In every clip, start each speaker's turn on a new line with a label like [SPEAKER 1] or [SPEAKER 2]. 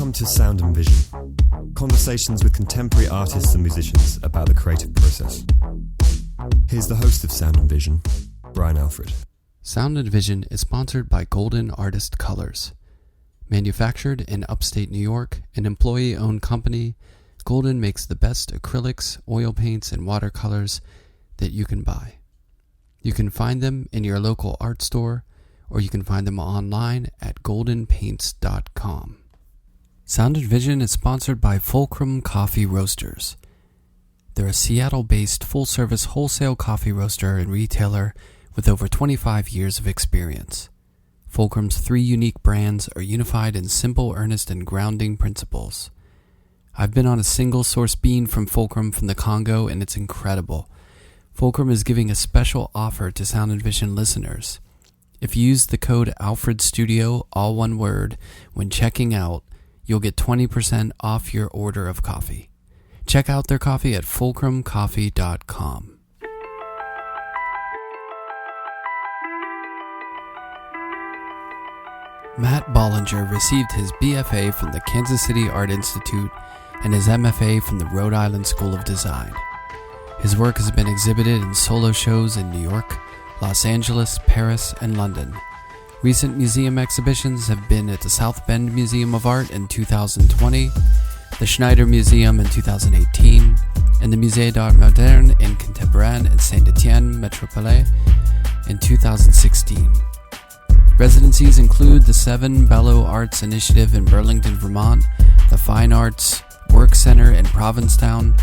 [SPEAKER 1] Welcome to Sound and Vision, conversations with contemporary artists and musicians about the creative process. Here's the host of Sound and Vision, Brian Alfred.
[SPEAKER 2] Sound and Vision is sponsored by Golden Artist Colors. Manufactured in upstate New York, an employee-owned company, Golden makes the best acrylics, oil paints, and watercolors that you can buy. You can find them in your local art store, or you can find them online at goldenpaints.com. Sound and Vision is sponsored by Fulcrum Coffee Roasters. They're a Seattle-based full-service wholesale coffee roaster and retailer with over 25 years of experience. Fulcrum's 3 unique brands are unified in simple, earnest, and grounding principles. I've been on a single-source bean from Fulcrum from the Congo, and it's incredible. Fulcrum is giving a special offer to Sound and Vision listeners. If you use the code ALFREDSTUDIO, all one word, when checking out, you'll get 20% off your order of coffee. Check out their coffee at fulcrumcoffee.com. Matt Bollinger received his BFA from the Kansas City Art Institute and his MFA from the Rhode Island School of Design. His work has been exhibited in solo shows in New York, Los Angeles, Paris, and London. Recent museum exhibitions have been at the South Bend Museum of Art in 2020, the Schneider Museum in 2018, and the Musée d'Art Moderne et Contemporain in Saint-Étienne Métropole in 2016. Residencies include the 7 Bellow Arts Initiative in Burlington, Vermont, the Fine Arts Work Center in Provincetown,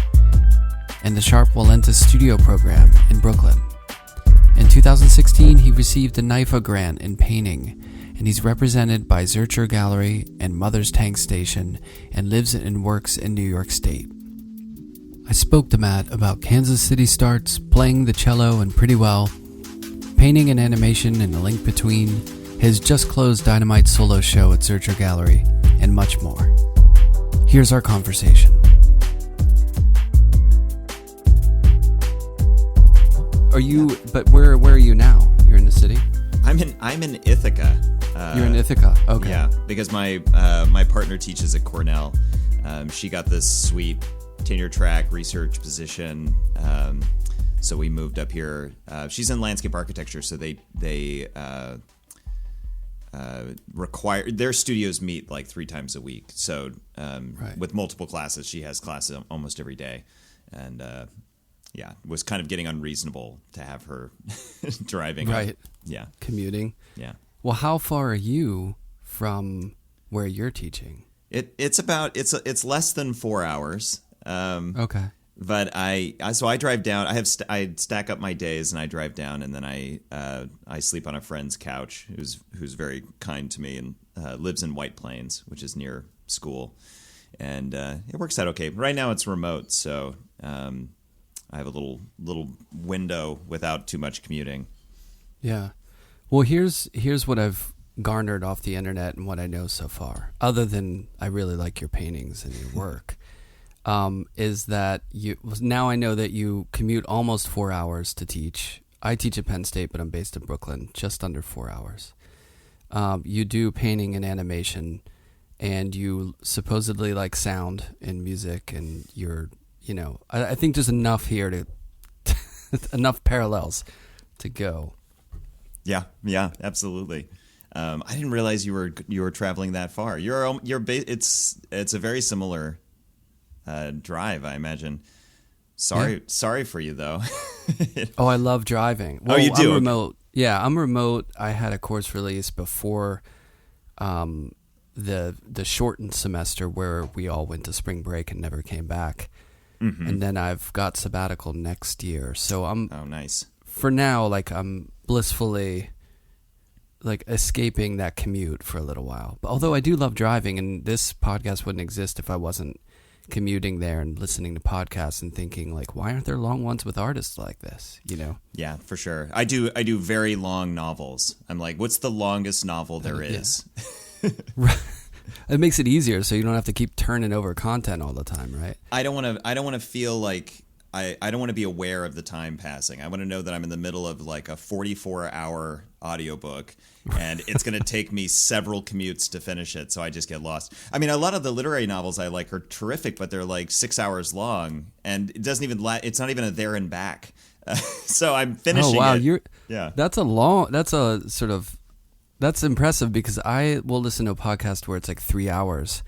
[SPEAKER 2] and the Sharpe-Walentas Studio Program in Brooklyn. In 2016, he received a NYFA grant in painting, and he's represented by Zürcher Gallery and Mother's Tank Station and lives and works in New York State. I spoke to Matt about Kansas City starts, playing the cello and pretty well, painting and animation and the link between, his just-closed Dynamite solo show at Zürcher Gallery, and much more. Here's our conversation. Where are you now? You're in the city?
[SPEAKER 3] I'm in Ithaca.
[SPEAKER 2] You're in Ithaca, okay.
[SPEAKER 3] Yeah, because my partner teaches at Cornell. She got this sweet tenure track research position, so we moved up here. She's in landscape architecture, so they require their studios meet like 3 times a week. So
[SPEAKER 2] right.
[SPEAKER 3] With multiple classes, she has classes almost every day, and yeah, it was kind of getting unreasonable to have her driving.
[SPEAKER 2] Right.
[SPEAKER 3] Yeah.
[SPEAKER 2] Commuting.
[SPEAKER 3] Yeah.
[SPEAKER 2] Well, how far are you from where you're teaching?
[SPEAKER 3] It's less than 4 hours.
[SPEAKER 2] Okay.
[SPEAKER 3] But I drive down. I stack up my days and I drive down, and then I sleep on a friend's couch who's very kind to me and lives in White Plains, which is near school, and it works out okay. Right now it's remote, so I have a little window without too much commuting. Yeah.
[SPEAKER 2] Well, here's what I've garnered off the internet and what I know so far, other than I really like your paintings and your work, is that now I know that you commute almost 4 hours to teach. I teach at Penn State, but I'm based in Brooklyn, just under 4 hours. You do painting and animation, and you supposedly like sound and music, and you're, I think there's enough here to enough parallels to go.
[SPEAKER 3] Yeah, absolutely. I didn't realize you were traveling that far. It's a very similar drive, I imagine. Sorry for you though.
[SPEAKER 2] Oh, I love driving. Well,
[SPEAKER 3] you do?
[SPEAKER 2] I'm remote. Yeah, I'm remote. I had a course release before the shortened semester where we all went to spring break and never came back. Mm-hmm. And then I've got sabbatical next year. So I'm
[SPEAKER 3] nice.
[SPEAKER 2] For now, I'm blissfully escaping that commute for a little while. But although I do love driving, and this podcast wouldn't exist if I wasn't commuting there and listening to podcasts and thinking why aren't there long ones with artists like this?
[SPEAKER 3] Yeah, for sure. I do very long novels. I'm like, what's the longest novel there is?
[SPEAKER 2] Right. It makes it easier, so you don't have to keep turning over content all the time, right?
[SPEAKER 3] I don't want to feel like I don't want to be aware of the time passing. I want to know that I'm in the middle of like a 44-hour audiobook, and it's going to take me several commutes to finish it, so I just get lost. I mean, a lot of the literary novels I like are terrific, but they're like 6 hours long, and it doesn't even it's not even a there and back. So I'm finishing.
[SPEAKER 2] Oh wow,
[SPEAKER 3] it.
[SPEAKER 2] That's impressive, because I will listen to a podcast where it's like 3 hours.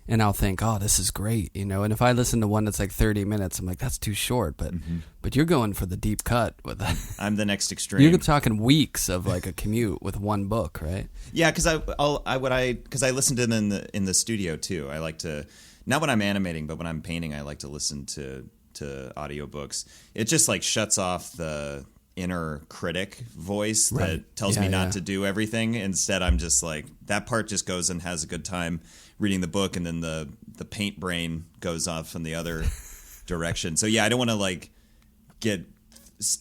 [SPEAKER 2] And I'll think, oh, this is great, you know. And if I listen to one that's like 30 minutes, I'm like, that's too short. But you're going for the deep cut with that.
[SPEAKER 3] I'm the next extreme.
[SPEAKER 2] You're talking weeks of like a commute with one book, right?
[SPEAKER 3] Yeah, because I listen to them in the studio too. I like to, not when I'm animating, but when I'm painting, I like to listen to audiobooks. It just like shuts off the inner critic voice that tells me not to do everything. Instead, I'm just like, that part just goes and has a good time reading the book, and then the paint brain goes off in the other direction. So yeah, I don't want to like get,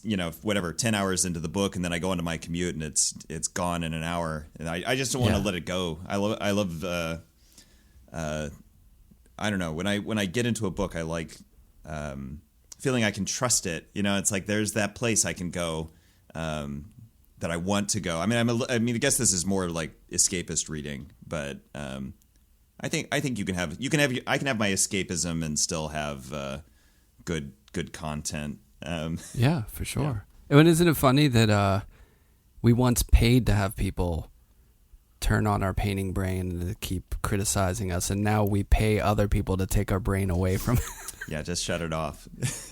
[SPEAKER 3] you know, whatever, 10 hours into the book, and then I go into my commute and it's gone in an hour, and I just don't want to let it go. I love I don't know, when I get into a book, I like feeling I can trust it. You know, it's like there's that place I can go that I want to go. I mean, I guess this is more like escapist reading, but I think I can have my escapism and still have good content.
[SPEAKER 2] Yeah, for sure. Yeah. And isn't it funny that we once paid to have people turn on our painting brain and to keep criticizing us, and now we pay other people to take our brain away from it?
[SPEAKER 3] Yeah, just shut it off.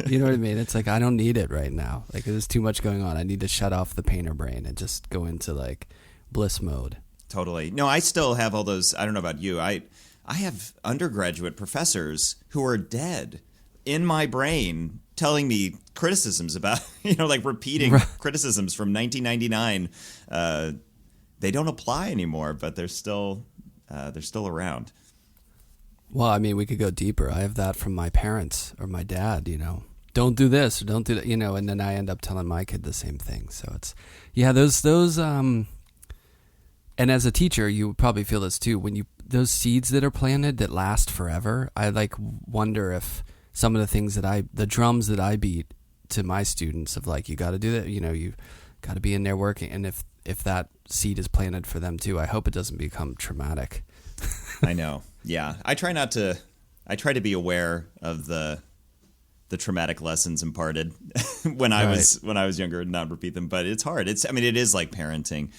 [SPEAKER 2] You know what I mean? It's like, I don't need it right now. Like, there's too much going on. I need to shut off the painter brain and just go into like bliss mode.
[SPEAKER 3] Totally. No, I still have all those. I don't know about you. I have undergraduate professors who are dead in my brain telling me criticisms about, you know, like repeating criticisms from 1999. They don't apply anymore, but they're still around.
[SPEAKER 2] Well, I mean, we could go deeper. I have that from my parents or my dad, you know. Don't do this or don't do that, you know, and then I end up telling my kid the same thing. So it's, yeah, those and as a teacher, you probably feel this too. When those seeds that are planted that last forever, I like wonder if some of the things the drums that I beat to my students of like, you got to do that, you know, you got to be in there working. And if that seed is planted for them too, I hope it doesn't become traumatic.
[SPEAKER 3] I know. Yeah. I try to be aware of the traumatic lessons imparted when I was younger and not repeat them, but it's hard. It is like parenting.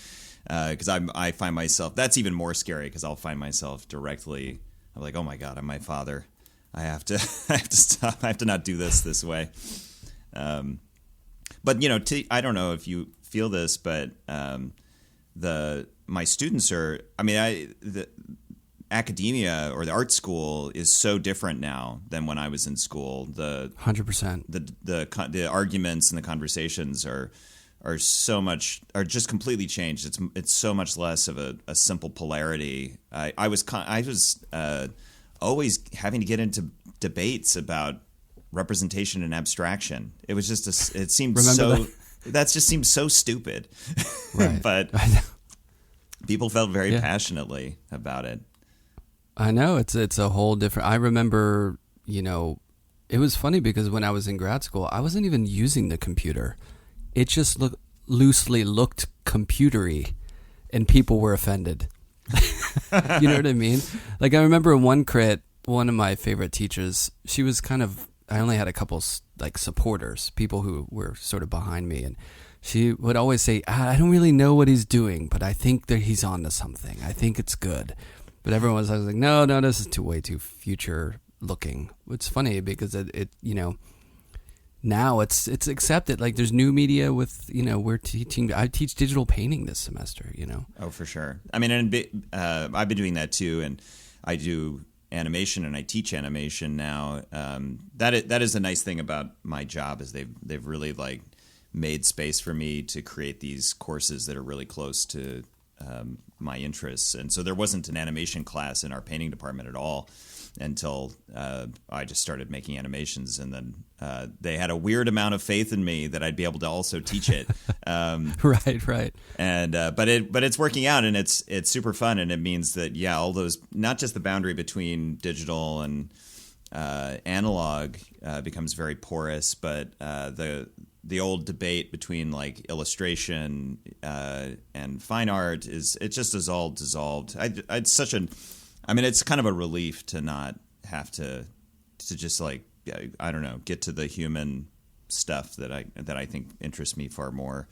[SPEAKER 3] Because I find myself, that's even more scary, because I'll find myself directly, I'm like, oh my God, I'm my father. I have to stop. I have to not do this way. But you know, I don't know if you feel this, but my students are. I mean, the academia or the art school is so different now than when I was in school.
[SPEAKER 2] 100%.
[SPEAKER 3] The arguments and the conversations are just completely changed. It's so much less of a simple polarity. I was always having to get into debates about representation and abstraction. It was just it seemed that just seemed so stupid.
[SPEAKER 2] Right.
[SPEAKER 3] But people felt very passionately about it.
[SPEAKER 2] I know it's a whole different. I remember, you know, it was funny because when I was in grad school, I wasn't even using the computer. It just loosely looked computery, and people were offended. You know what I mean? Like, I remember in one crit, one of my favorite teachers, she was kind of, I only had a couple like supporters, people who were sort of behind me, and she would always say, I don't really know what he's doing, but I think that he's on to something. I think it's good. But everyone was like, no, this is way too future looking. It's funny because it you know, now it's accepted. Like, there's new media with, you know, I teach digital painting this semester, you know.
[SPEAKER 3] Oh, for sure. I mean, and I've been doing that too, and I do animation and I teach animation now. That is the nice thing about my job is they've really like made space for me to create these courses that are really close to my interests. And so there wasn't an animation class in our painting department at all until I just started making animations, and then they had a weird amount of faith in me that I'd be able to also teach it.
[SPEAKER 2] Right.
[SPEAKER 3] And but it's working out, and it's super fun, and it means that all those, not just the boundary between digital and analog becomes very porous, but the old debate between like illustration and fine art it just is all dissolved. It's kind of a relief to not have to just like, I don't know, get to the human stuff that I think interests me far more.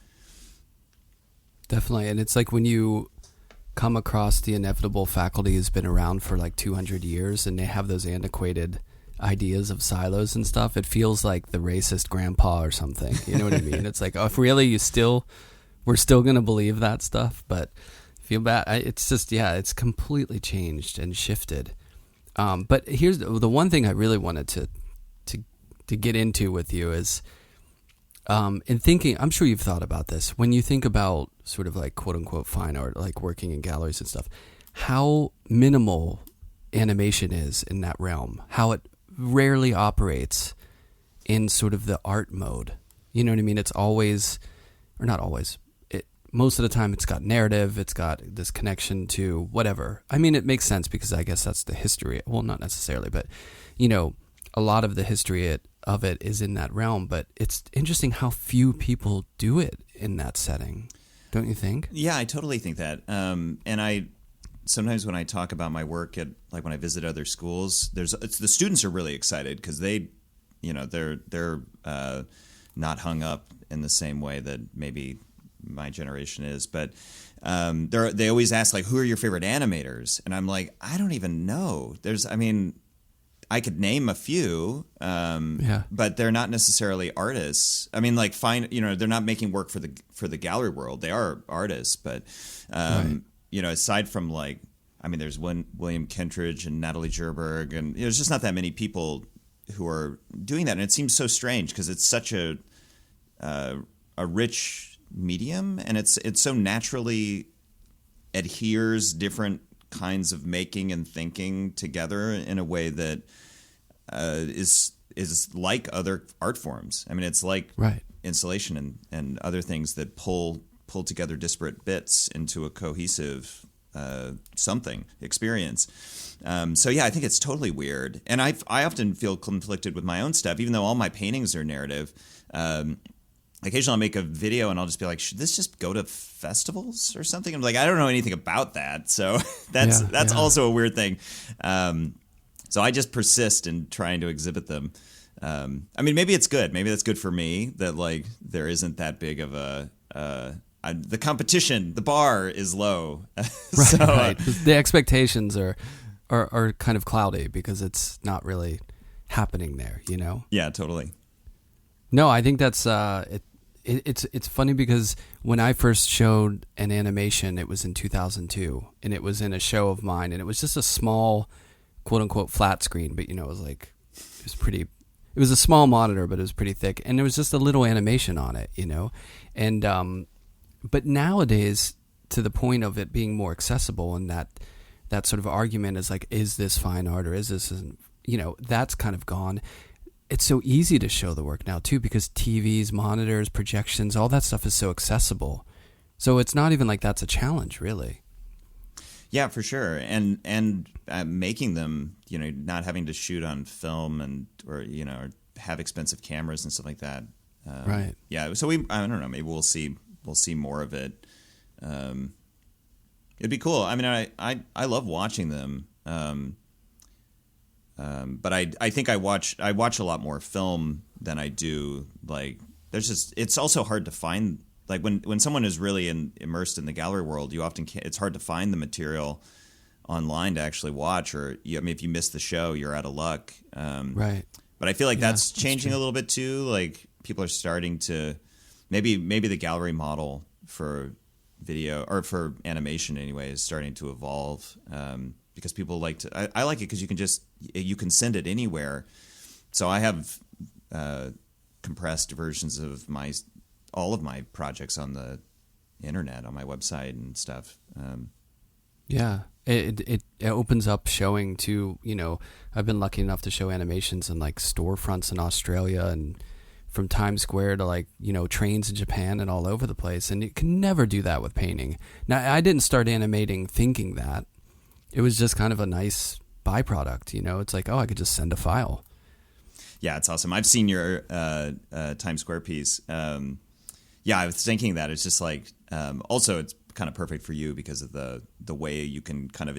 [SPEAKER 2] Definitely. And it's like when you come across the inevitable faculty who's been around for like 200 years and they have those antiquated ideas of silos and stuff, it feels like the racist grandpa or something. You know what I mean? It's like, oh, if really we're still going to believe that stuff, but feel bad. It's just, it's completely changed and shifted. But here's the one thing I really wanted to get into with you is, in thinking, I'm sure you've thought about this, when you think about sort of like quote unquote fine art, like working in galleries and stuff, how minimal animation is in that realm, how it rarely operates in sort of the art mode. You know what I mean? It's always, or not always, most of the time it's got narrative, it's got this connection to whatever. I mean, it makes sense because I guess that's the history. Well, not necessarily, but a lot of the history of it is in that realm, but it's interesting how few people do it in that setting. Don't you think?
[SPEAKER 3] Yeah, I totally think that. And I sometimes when I talk about my work at, like when I visit other schools, the students are really excited because they're not hung up in the same way that maybe my generation is, but they always ask like, who are your favorite animators? And I'm like, I don't even know. I could name a few, but they're not necessarily artists. I mean, like, they're not making work for the gallery world. They are artists, but right. Aside from like, I mean, there's William Kentridge and Natalie Jerberg, and there's just not that many people who are doing that. And it seems so strange because it's such a rich medium, and it's so naturally adheres different kinds of making and thinking together in a way that is like other art forms. I mean, it's like installation and other things that pull together disparate bits into a cohesive something experience. So yeah, I think it's totally weird, and I often feel conflicted with my own stuff, even though all my paintings are narrative. Occasionally I'll make a video and I'll just be like, should this just go to festivals or something? I'm like, I don't know anything about that. So that's also a weird thing. So I just persist in trying to exhibit them. I mean, maybe it's good. Maybe that's good for me that like there isn't that big of the competition, the bar is low.
[SPEAKER 2] Right. The expectations are kind of cloudy because it's not really happening there, Yeah,
[SPEAKER 3] totally.
[SPEAKER 2] No, I think that's it's funny because when I first showed an animation, it was in 2002, and it was in a show of mine, and it was just a small, quote unquote, flat screen, but it was a small monitor, but it was pretty thick, and there was just a little animation on it, and but nowadays, to the point of it being more accessible, and that sort of argument is like, is this fine art or is this, that's kind of gone. It's so easy to show the work now too, because TVs, monitors, projections, all that stuff is so accessible. So it's not even like that's a challenge, really.
[SPEAKER 3] Yeah, for sure. And making them, not having to shoot on film or have expensive cameras and stuff like that.
[SPEAKER 2] Right.
[SPEAKER 3] Yeah. So I don't know. Maybe we'll see more of it. It'd be cool. I mean, I love watching them. But I think I watch a lot more film than I do. Like, it's also hard to find, like when someone is really immersed in the gallery world, it's hard to find the material online to actually watch, or if you miss the show, you're out of luck.
[SPEAKER 2] Right.
[SPEAKER 3] But I feel like that's changing a little bit too. Like people are starting to, maybe the gallery model for video or for animation anyway is starting to evolve. Because people like to, I like it because you can send it anywhere. So I have compressed versions of all of my projects on the internet, on my website and stuff.
[SPEAKER 2] Yeah, it opens up showing to, I've been lucky enough to show animations in like storefronts in Australia and from Times Square to like, trains in Japan and all over the place. And you can never do that with painting. Now, I didn't start animating thinking that. It was just kind of a nice byproduct. It's like, oh, I could just send a file.
[SPEAKER 3] Yeah, it's awesome. I've seen your Times Square piece. Yeah, I was thinking that it's just like also it's kind of perfect for you because of the way you can kind of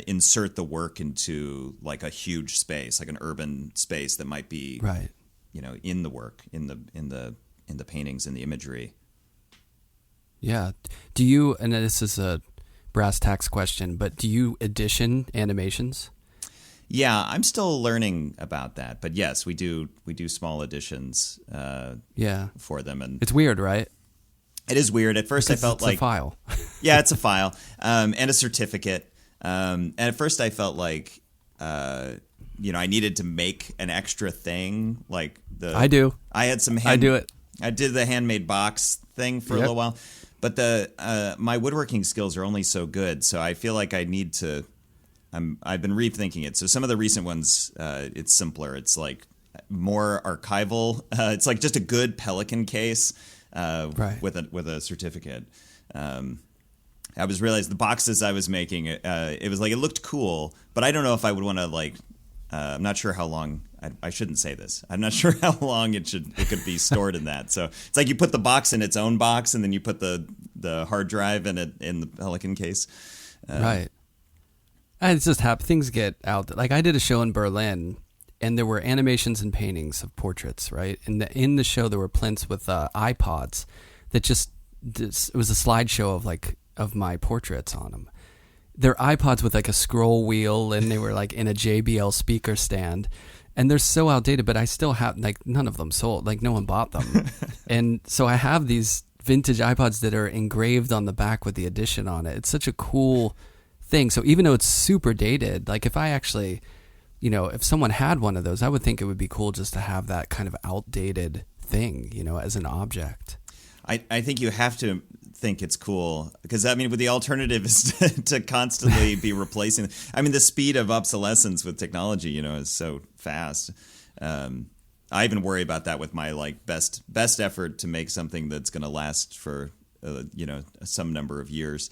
[SPEAKER 3] insert the work into like a huge space, like an urban space that might be
[SPEAKER 2] right,
[SPEAKER 3] in the work, in the paintings, in the imagery.
[SPEAKER 2] Yeah. Do you? And this is a brass tacks question, but do you edition animations?
[SPEAKER 3] Yeah, I'm still learning about that, but yes, we do small editions. For them, and
[SPEAKER 2] it's weird, right?
[SPEAKER 3] It is weird. At first,
[SPEAKER 2] because
[SPEAKER 3] I felt like
[SPEAKER 2] a file.
[SPEAKER 3] Yeah, it's a file and a certificate. And at first, I felt like I needed to make an extra thing. Like
[SPEAKER 2] I do.
[SPEAKER 3] I had some.
[SPEAKER 2] I do it.
[SPEAKER 3] I did the handmade box thing for a little while, but my woodworking skills are only so good. So I feel like I need to. I've been rethinking it. So some of the recent ones, it's simpler. It's like more archival. It's like just a good Pelican case with a certificate. I was realized the boxes I was making. It was like it looked cool, but I don't know if I would want to like. I'm not sure how long. I shouldn't say this. I'm not sure how long it could be stored in that. So it's like you put the box in its own box, and then you put the hard drive in the Pelican case.
[SPEAKER 2] Right. And it's just things get out. Like I did a show in Berlin, and there were animations and paintings of portraits. Right, and in the show there were plinths with iPods that it was a slideshow of my portraits on them. They're iPods with like a scroll wheel, and they were like in a JBL speaker stand, and they're so outdated. But I still have like none of them sold. Like no one bought them, and so I have these vintage iPods that are engraved on the back with the edition on it. It's such a cool thing. So even though it's super dated, like if I actually, if someone had one of those, I would think it would be cool just to have that kind of outdated thing, as an object.
[SPEAKER 3] I think you have to think it's cool because with the alternative is to constantly be replacing. The speed of obsolescence with technology, is so fast. I even worry about that with my like best effort to make something that's going to last for some number of years.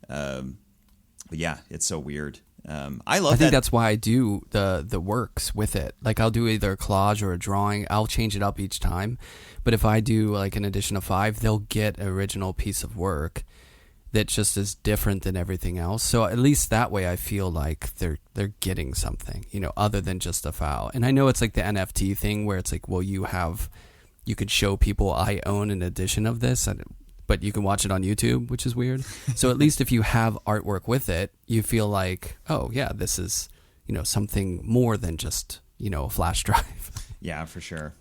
[SPEAKER 3] But yeah, it's so weird. I think
[SPEAKER 2] that's why I do the works with it. Like I'll do either a collage or a drawing. I'll change it up each time. But if I do like an edition of 5, they'll get an original piece of work that just is different than everything else. So at least that way I feel like they're getting something, other than just a file. And I know it's like the NFT thing where it's like, well, you could show people I own an edition of this, but you can watch it on YouTube, which is weird. So at least if you have artwork with it, you feel like, oh yeah, this is, something more than just, a flash drive.
[SPEAKER 3] Yeah, for sure.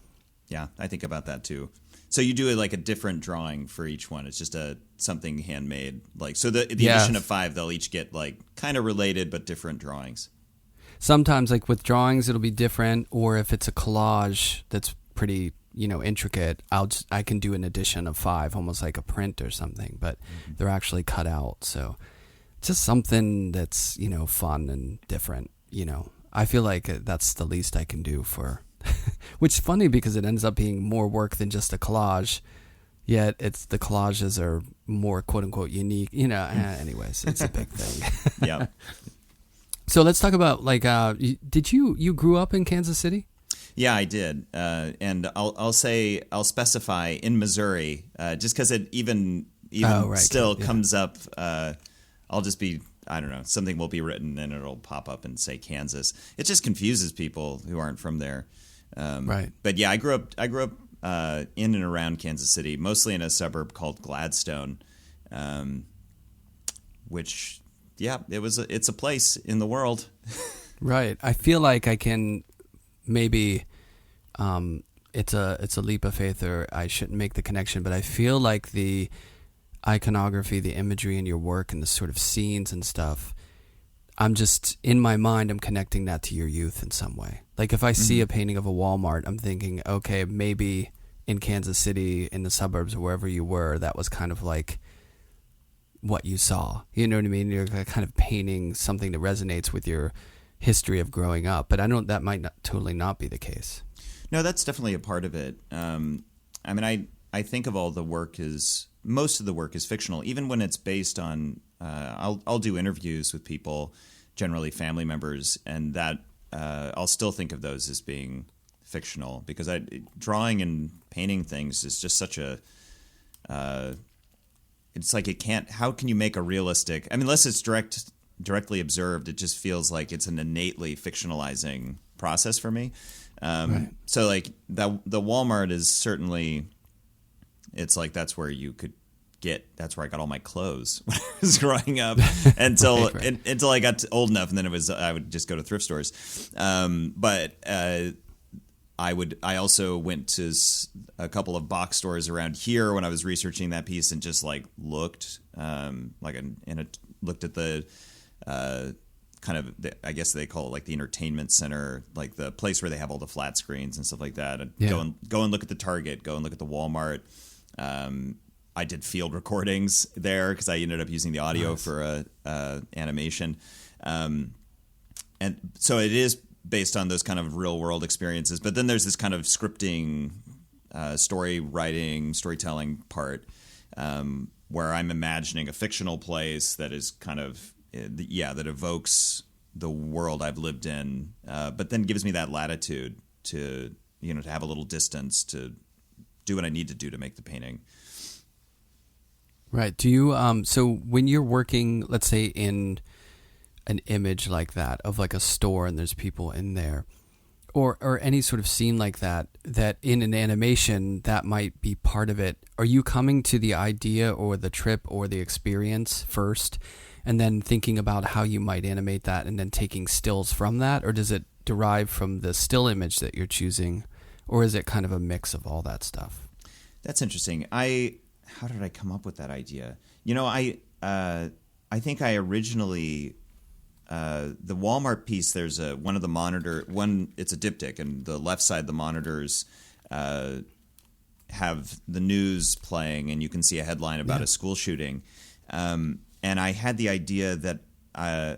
[SPEAKER 3] Yeah, I think about that too. So you do like a different drawing for each one. It's just something handmade. Like so the edition of 5, they'll each get like kind of related but different drawings.
[SPEAKER 2] Sometimes like with drawings it'll be different, or if it's a collage that's pretty intricate, I can do an edition of 5, almost like a print or something, but they're actually cut out. So just something that's, fun and different, I feel like that's the least I can do for, which is funny because it ends up being more work than just a collage, yet the collages are more quote unquote unique, anyways, it's a big thing.
[SPEAKER 3] Yeah.
[SPEAKER 2] So let's talk about like, did you grew up in Kansas City?
[SPEAKER 3] Yeah, I did, and I'll specify in Missouri, just because it even comes up. I'll just be, I don't know, something will be written and it'll pop up and say Kansas. It just confuses people who aren't from there.
[SPEAKER 2] Right.
[SPEAKER 3] But yeah, I grew up in and around Kansas City, mostly in a suburb called Gladstone, which it's a place in the world.
[SPEAKER 2] Right. I feel like I can. Maybe it's a leap of faith, or I shouldn't make the connection, but I feel like the iconography, the imagery in your work and the sort of scenes and stuff, I'm just, in my mind, I'm connecting that to your youth in some way. Like if I see a painting of a Walmart, I'm thinking, okay, maybe in Kansas City, in the suburbs, or wherever you were, that was kind of like what you saw. You know what I mean? You're kind of painting something that resonates with your history of growing up, but that might totally not be the case.
[SPEAKER 3] No, that's definitely a part of it. I think of all the work most of the work is fictional, even when it's based on. I'll do interviews with people generally family members, and that I'll still think of those as being fictional, because drawing and painting things is just such a it's like how can you make a realistic, I mean, unless it's directly observed, it just feels like it's an innately fictionalizing process for me. Right. So like the Walmart is certainly, it's like that's where I got all my clothes when I was growing up until I got old enough, and then I would just go to thrift stores. But I also went to a couple of box stores around here when I was researching that piece, and just like looked looked at the kind of I guess they call it like the entertainment center, like the place where they have all the flat screens and stuff like that. And go and look at the Target, go and look at the Walmart. I did field recordings there because I ended up using the audio for animation, and so it is based on those kind of real world experiences. But then there's this kind of scripting, storytelling part, where I'm imagining a fictional place that is kind of that evokes the world I've lived in, but then gives me that latitude to have a little distance to do what I need to do to make the painting.
[SPEAKER 2] Right. Do you so when you're working, let's say in an image like that of like a store and there's people in there, or any sort of scene like that in an animation that might be part of it, are you coming to the idea or the trip or the experience first and then thinking about how you might animate that and then taking stills from that, or does it derive from the still image that you're choosing, or is it kind of a mix of all that stuff?
[SPEAKER 3] That's interesting. How did I come up with that idea? I think I originally the Walmart piece. There's one of the monitor one. It's a diptych, and the left side the monitors have the news playing, and you can see a headline about a school shooting. And I had the idea that I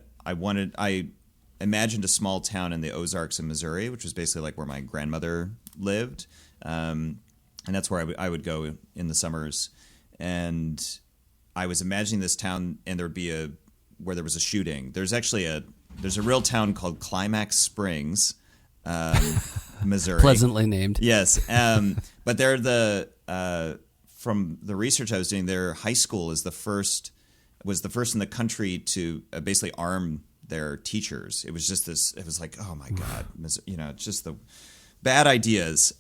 [SPEAKER 3] imagined a small town in the Ozarks of Missouri, which was basically like where my grandmother lived. And that's where I would go in the summers. And I was imagining this town, and there would be where there was a shooting. There's a real town called Climax Springs, Missouri.
[SPEAKER 2] Pleasantly named.
[SPEAKER 3] Yes. But they're from the research I was doing, their high school was the first in the country to basically arm their teachers. It was just this, it was like, oh my God, it's just the bad ideas.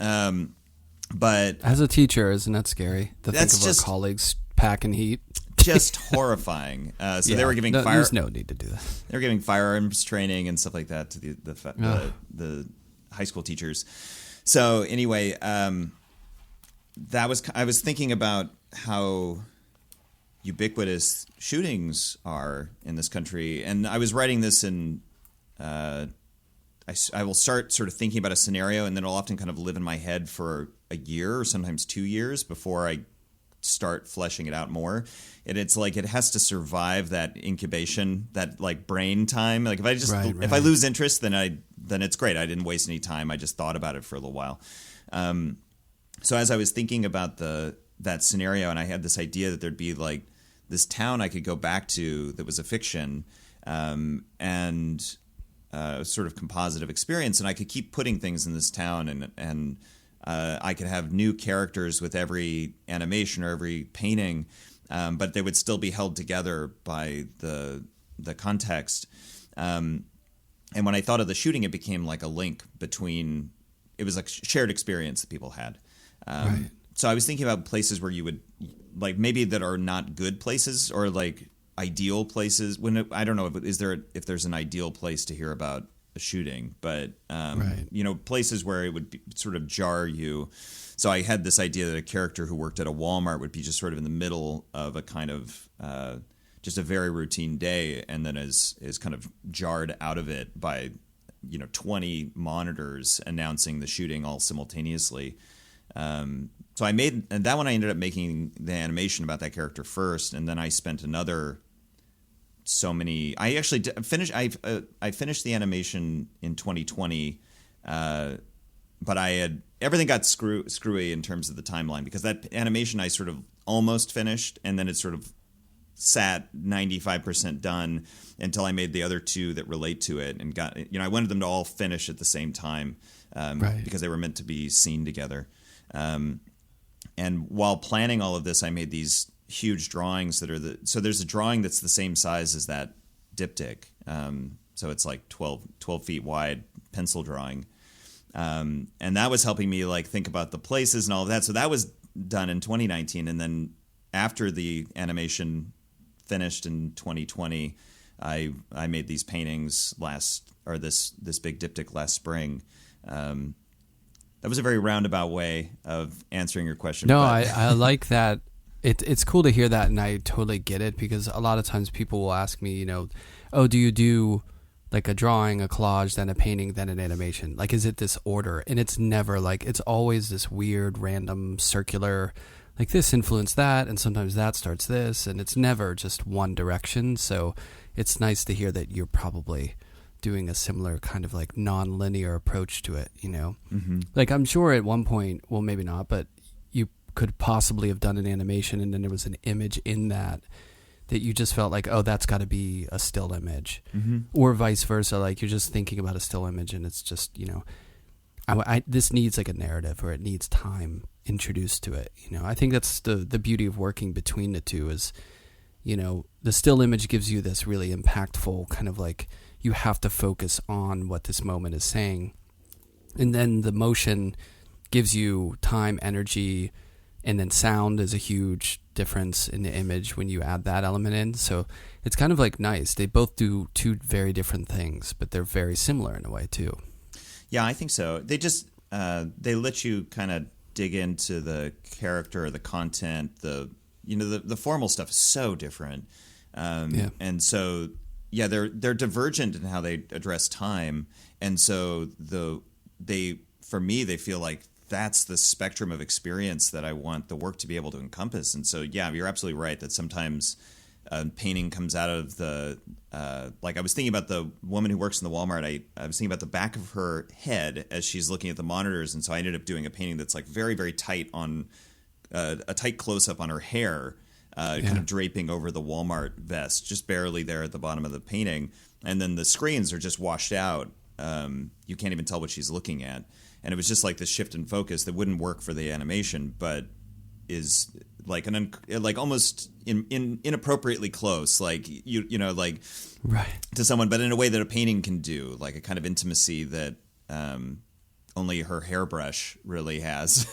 [SPEAKER 3] But
[SPEAKER 2] as a teacher, isn't that scary to think of our colleagues packing heat?
[SPEAKER 3] Just horrifying. They were giving
[SPEAKER 2] there's no need to do that.
[SPEAKER 3] They were giving firearms training and stuff like that to the high school teachers. So anyway, I was thinking about how ubiquitous shootings are in this country, and I was writing this in. I will start sort of thinking about a scenario, and then it'll often kind of live in my head for a year or sometimes 2 years before I start fleshing it out more. And it's like it has to survive that incubation, that like brain time. Like if I lose interest, then it's great. I didn't waste any time. I just thought about it for a little while. So as I was thinking about that scenario, and I had this idea that there'd be like this town I could go back to that was a fiction, and sort of compositive experience, and I could keep putting things in this town, and I could have new characters with every animation or every painting, but they would still be held together by the context. And when I thought of the shooting, it became like a link between. It was like shared experience that people had. Right. So I was thinking about places where you would like maybe that are not good places or like ideal places. I don't know if there's an ideal place to hear about a shooting, but places where it would sort of jar you. So I had this idea that a character who worked at a Walmart would be just sort of in the middle of a kind of just a very routine day, and then is kind of jarred out of it by 20 monitors announcing the shooting all simultaneously. So I made that one. I ended up making the animation about that character first, and then I spent another so many. I actually finished. I finished the animation in 2020, but everything got screwy in terms of the timeline, because that animation I sort of almost finished, and then it sort of sat 95% done until I made the other two that relate to it, and got, I wanted them to all finish at the same time, because they were meant to be seen together. And while planning all of this, I made these huge drawings that are so there's a drawing that's the same size as that diptych. So it's like 12 feet wide pencil drawing. And that was helping me like think about the places and all of that. So that was done in 2019. And then after the animation finished in 2020, I made these paintings this big diptych last spring. That was a very roundabout way of answering your question.
[SPEAKER 2] No, I like that. It's cool to hear that, and I totally get it, because a lot of times people will ask me, oh, do you do like a drawing, a collage, then a painting, then an animation? Like, is it this order? And it's never like, it's always this weird, random, circular, like this influenced that, and sometimes that starts this, and it's never just one direction. So it's nice to hear that you're probably doing a similar kind of like non-linear approach to it,
[SPEAKER 3] Mm-hmm.
[SPEAKER 2] Like, I'm sure at one point, well, maybe not, but you could possibly have done an animation and then there was an image in that you just felt like, oh, that's got to be a still image,
[SPEAKER 3] mm-hmm.
[SPEAKER 2] or vice versa. Like, you're just thinking about a still image and it's just, this needs like a narrative, or it needs time introduced to it. I think that's the beauty of working between the two is, the still image gives you this really impactful kind of like, you have to focus on what this moment is saying. And then the motion gives you time, energy, and then sound is a huge difference in the image when you add that element in. So it's kind of like nice. They both do two very different things, but they're very similar in a way too.
[SPEAKER 3] Yeah, I think so. They just, they let you kind of dig into the character, the content, the formal stuff is so different. And so, yeah, they're divergent in how they address time, and so for me they feel like that's the spectrum of experience that I want the work to be able to encompass. And so, yeah, you're absolutely right that sometimes painting comes out of the like, I was thinking about the woman who works in the Walmart. I was thinking about the back of her head as she's looking at the monitors, and so I ended up doing a painting that's like very, very tight on a tight close up on her hair. Kind of draping over the Walmart vest, just barely there at the bottom of the painting. And then the screens are just washed out. You can't even tell what she's looking at. And it was just like this shift in focus that wouldn't work for the animation, but is like like almost inappropriately close, like like
[SPEAKER 2] right
[SPEAKER 3] to someone, but in a way that a painting can do, like a kind of intimacy that only her hairbrush really has,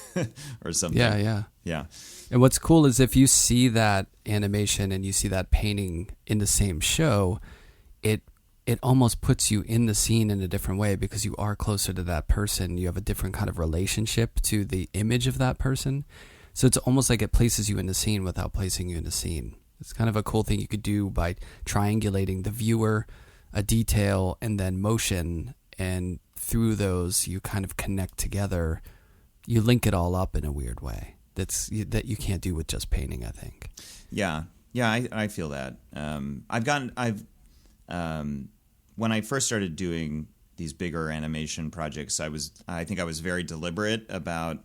[SPEAKER 3] or something. Yeah.
[SPEAKER 2] And what's cool is if you see that animation and you see that painting in the same show, it almost puts you in the scene in a different way, because you are closer to that person. You have a different kind of relationship to the image of that person. So it's almost like it places you in the scene without placing you in the scene. It's kind of a cool thing you could do by triangulating the viewer, a detail, and then motion. And through those, you kind of connect together. You link it all up in a weird way that you can't do with just painting, I think.
[SPEAKER 3] Yeah, I feel that. When I first started doing these bigger animation projects, I think I was very deliberate about,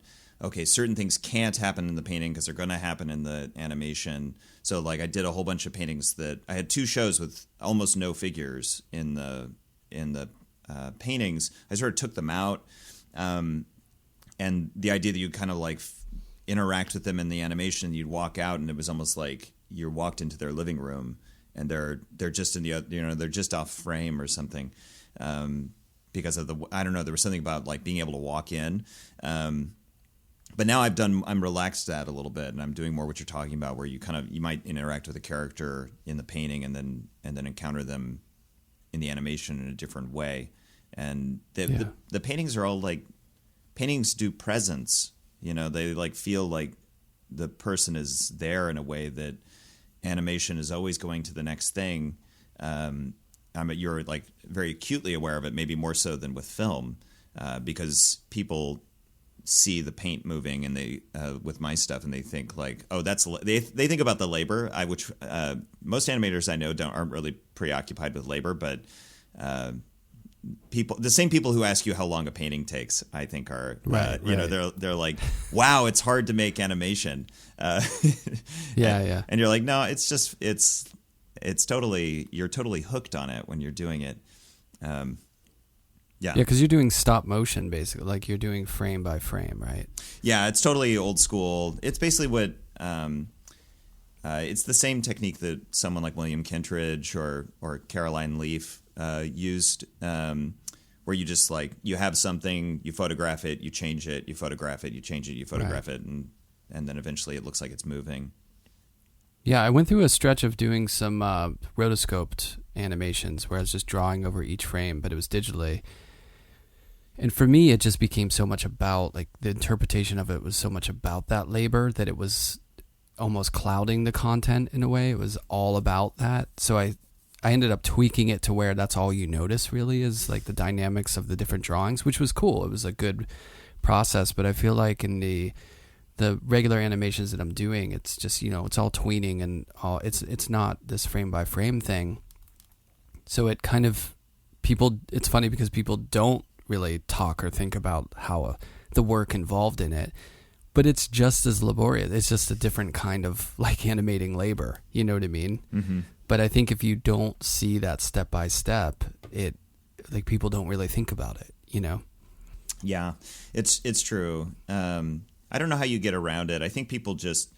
[SPEAKER 3] okay, certain things can't happen in the painting because they're going to happen in the animation. So like, I did a whole bunch of paintings that I had 2 shows with almost no figures in the paintings. I sort of took them out, and the idea that you kind of like interact with them in the animation, you'd walk out and it was almost like you walked into their living room, and they're just in the they're just off frame or something, because of I don't know, there was something about like being able to walk in. But now I'm relaxed that a little bit, and I'm doing more what you're talking about, where you might interact with a character in the painting and then encounter them in the animation in a different way. And the paintings are all like, paintings do presence, they like feel like the person is there in a way that animation is always going to the next thing. You're like very acutely aware of it, maybe more so than with film, because people see the paint moving, and they with my stuff, and they think like, oh, they think about the labor, which most animators I know aren't really preoccupied with labor, but the same people who ask you how long a painting takes, I think are,
[SPEAKER 2] right.
[SPEAKER 3] They're like, wow, it's hard to make animation.
[SPEAKER 2] Yeah.
[SPEAKER 3] And you're like, no, it's just, it's totally, you're totally hooked on it when you're doing it. Yeah,
[SPEAKER 2] because you're doing stop motion, basically. Like you're doing frame by frame, right?
[SPEAKER 3] Yeah, it's totally old school. It's basically what it's the same technique that someone like William Kentridge or Caroline Leaf used, where you just like you have something, you photograph it, you change it, you photograph it, you change it, you photograph it, and then eventually it looks like it's moving.
[SPEAKER 2] Yeah, I went through a stretch of doing some rotoscoped animations where I was just drawing over each frame, but it was digitally. And for me, it just became so much about, like, the interpretation of it was so much about that labor that it was almost clouding the content in a way. It was all about that. So I ended up tweaking it to where that's all you notice really is like the dynamics of the different drawings, which was cool. It was a good process, but I feel like in the regular animations that I'm doing, it's just, it's all tweening and all, it's not this frame by frame thing. So it kind of, it's funny because people don't really talk or think about how the work involved in it, but it's just as laborious. It's just a different kind of like animating labor. You know what I mean? Mm-hmm. But I think if you don't see that step by step, it like people don't really think about it.
[SPEAKER 3] Yeah, it's true. I don't know how you get around it. I think people just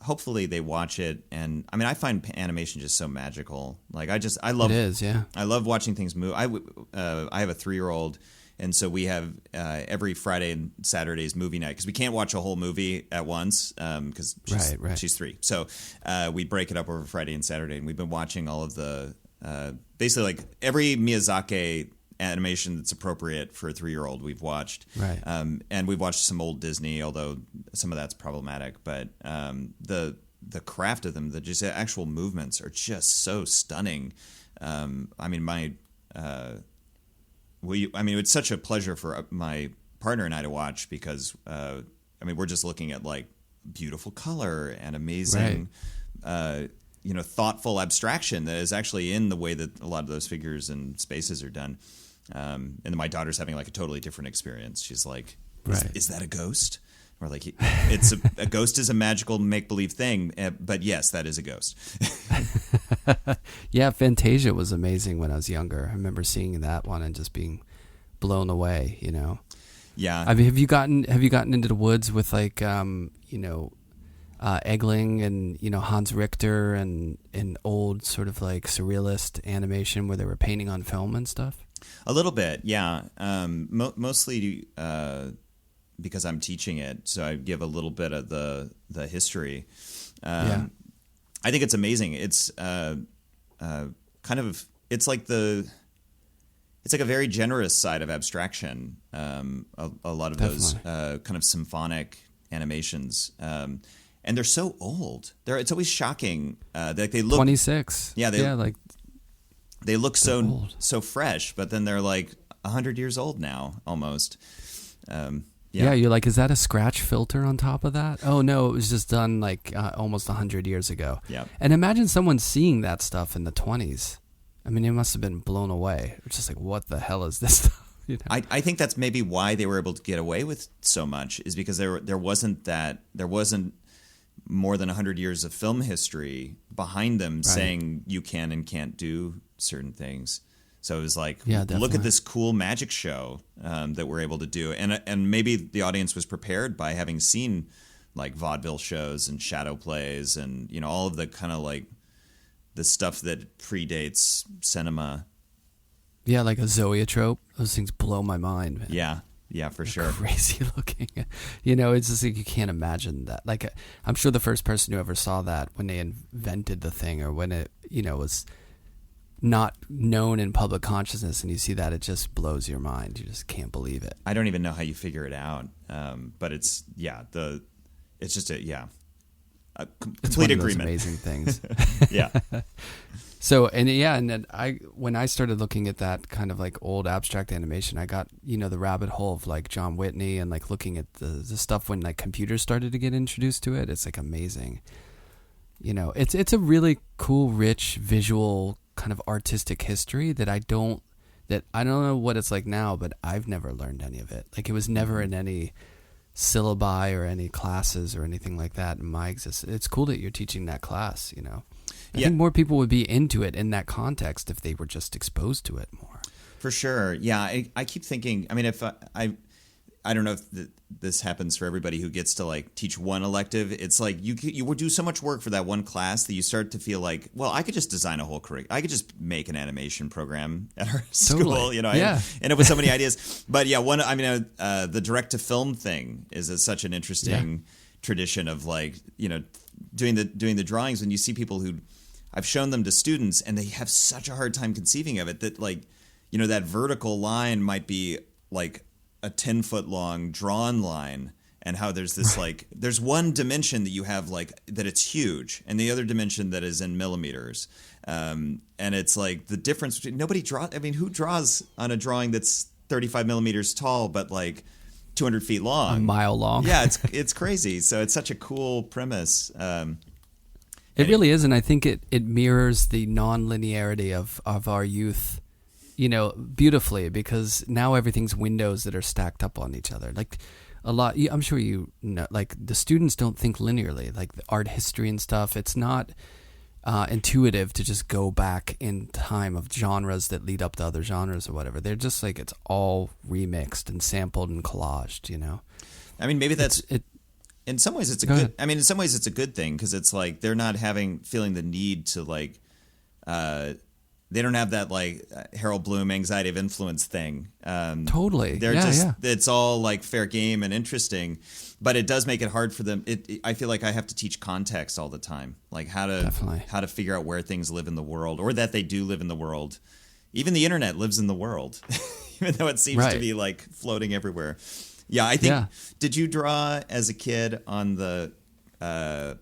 [SPEAKER 3] hopefully they watch it, and I mean I find animation just so magical. Like I love
[SPEAKER 2] it is, yeah.
[SPEAKER 3] I love watching things move. I have a 3-year-old, and so we have every Friday and Saturdays movie night because we can't watch a whole movie at once because she's 3. So we break it up over Friday and Saturday, and we've been watching all of the basically like every Miyazaki animation that's appropriate for a 3-year-old we've watched.
[SPEAKER 2] Right.
[SPEAKER 3] And we've watched some old Disney, although some of that's problematic. But the craft of them, the just actual movements are just so stunning. I mean, it's such a pleasure for my partner and I to watch because, we're just looking at like beautiful color and amazing, thoughtful abstraction that is actually in the way that a lot of those figures and spaces are done. And my daughter's having like a totally different experience. She's like, is that a ghost? Or like, it's a ghost is a magical make-believe thing, but yes, that is a ghost.
[SPEAKER 2] Yeah, Fantasia was amazing when I was younger. I remember seeing that one and just being blown away,
[SPEAKER 3] Yeah.
[SPEAKER 2] I mean, have you gotten into the woods with like, Egling and, Hans Richter and old sort of like surrealist animation where they were painting on film and stuff?
[SPEAKER 3] A little bit, yeah. Mostly because I'm teaching it, so I give a little bit of the history. I think it's amazing. It's kind of it's like a very generous side of abstraction. A lot of those kind of symphonic animations, and they're so old. It's always shocking. They look
[SPEAKER 2] 26.
[SPEAKER 3] Yeah, they look so fresh, but then they're like 100 years old now, almost.
[SPEAKER 2] Yeah, you're like, is that a scratch filter on top of that? Oh no, it was just done like almost 100 years ago.
[SPEAKER 3] Yeah.
[SPEAKER 2] And imagine someone seeing that stuff in the 20s. I mean, it must have been blown away. It's just like, what the hell is this stuff?
[SPEAKER 3] I think that's maybe why they were able to get away with so much, is because there wasn't more than 100 years of film history behind them saying you can and can't do certain things. So it was like, look at this cool magic show that we're able to do. And maybe the audience was prepared by having seen like vaudeville shows and shadow plays and, all of the kind of like the stuff that predates cinema. Yeah,
[SPEAKER 2] like a zoetrope. Those things blow my mind, man.
[SPEAKER 3] Yeah, for sure.
[SPEAKER 2] Crazy looking. It's just like you can't imagine that. Like, I'm sure the first person who ever saw that when they invented the thing or when it, was not known in public consciousness, and you see that, it just blows your mind. You just can't believe it.
[SPEAKER 3] I don't even know how you figure it out. But it's just a complete agreement.
[SPEAKER 2] Amazing things.
[SPEAKER 3] Yeah.
[SPEAKER 2] So, and then when I started looking at that kind of like old abstract animation, I got, the rabbit hole of like John Whitney and like looking at the stuff when like computers started to get introduced to it. It's like amazing. It's a really cool, rich visual kind of artistic history that I don't know what it's like now, but I've never learned any of it. Like it was never in any syllabi or any classes or anything like that in my existence. It's cool that you're teaching that class, you know. I think more people would be into it in that context if they were just exposed to it more. For
[SPEAKER 3] sure. Yeah, I keep thinking, I mean, if I don't know if this happens for everybody who gets to like teach one elective. It's like you would do so much work for that one class that you start to feel like, well, I could just design a whole curriculum. I could just make an animation program at our school, you know, and end up with so many ideas. But yeah, the direct to film thing is such an interesting tradition of like, you know, doing the drawings. When you see people who I've shown them to students and they have such a hard time conceiving of it, that like, you know, that vertical line might be like a 10-foot long drawn line, and how there's this like, there's one dimension that you have like that it's huge, and the other dimension that is in millimeters. And it's like the difference between who draws on a drawing that's 35 millimeters tall, but like 200 feet long,
[SPEAKER 2] a mile long.
[SPEAKER 3] Yeah. It's crazy. So it's such a cool premise.
[SPEAKER 2] It really is. And I think it mirrors the non-linearity of our youth, you know, beautifully, because now everything's windows that are stacked up on each other. Like a lot, I'm sure you know, like the students don't think linearly, like the art history and stuff. It's not intuitive to just go back in time of genres that lead up to other genres or whatever. They're just like, it's all remixed and sampled and collaged, you know?
[SPEAKER 3] I mean, maybe that's it. In some ways it's a good, I mean, in some ways it's a good thing, because it's like they're not feeling the need to like, they don't have that like Harold Bloom anxiety of influence thing.
[SPEAKER 2] Totally.
[SPEAKER 3] They're it's all like fair game and interesting, but it does make it hard for them. I feel like I have to teach context all the time, like how to figure out where things live in the world, or that they do live in the world. Even the internet lives in the world, even though it seems to be like floating everywhere. Yeah, I think. Yeah. Did you draw as a kid on the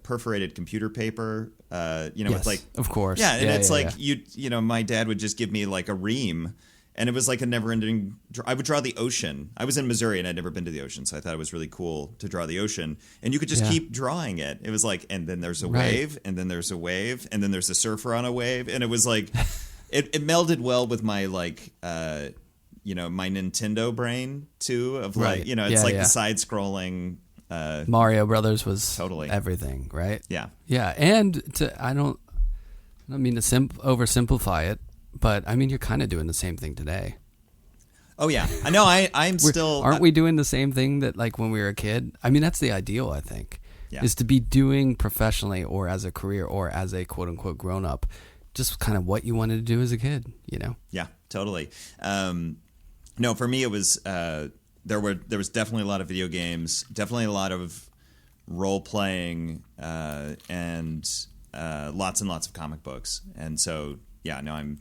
[SPEAKER 3] perforated computer paper? With like,
[SPEAKER 2] of course.
[SPEAKER 3] Yeah, and it's like you know, my dad would just give me like a ream, and it was like a never-ending. I would draw the ocean. I was in Missouri, and I'd never been to the ocean, so I thought it was really cool to draw the ocean. And you could just keep drawing it. It was like, and then there's a wave, and then there's a wave, and then there's a surfer on a wave, and it was like, it melded well with my like. My Nintendo brain too, of like, you know, it's the side-scrolling.
[SPEAKER 2] Mario Brothers was totally everything, right?
[SPEAKER 3] Yeah,
[SPEAKER 2] yeah. And I don't mean to oversimplify it, but I mean, you're kind of doing the same thing today.
[SPEAKER 3] Oh yeah, I know. I'm still.
[SPEAKER 2] Aren't we doing the same thing that like when we were a kid? I mean, that's the ideal. I think is to be doing professionally or as a career or as a quote unquote grown up, just kind of what you wanted to do as a kid. You know?
[SPEAKER 3] Yeah, totally. No, for me it was there was definitely a lot of video games, definitely a lot of role playing, and lots and lots of comic books. And so I'm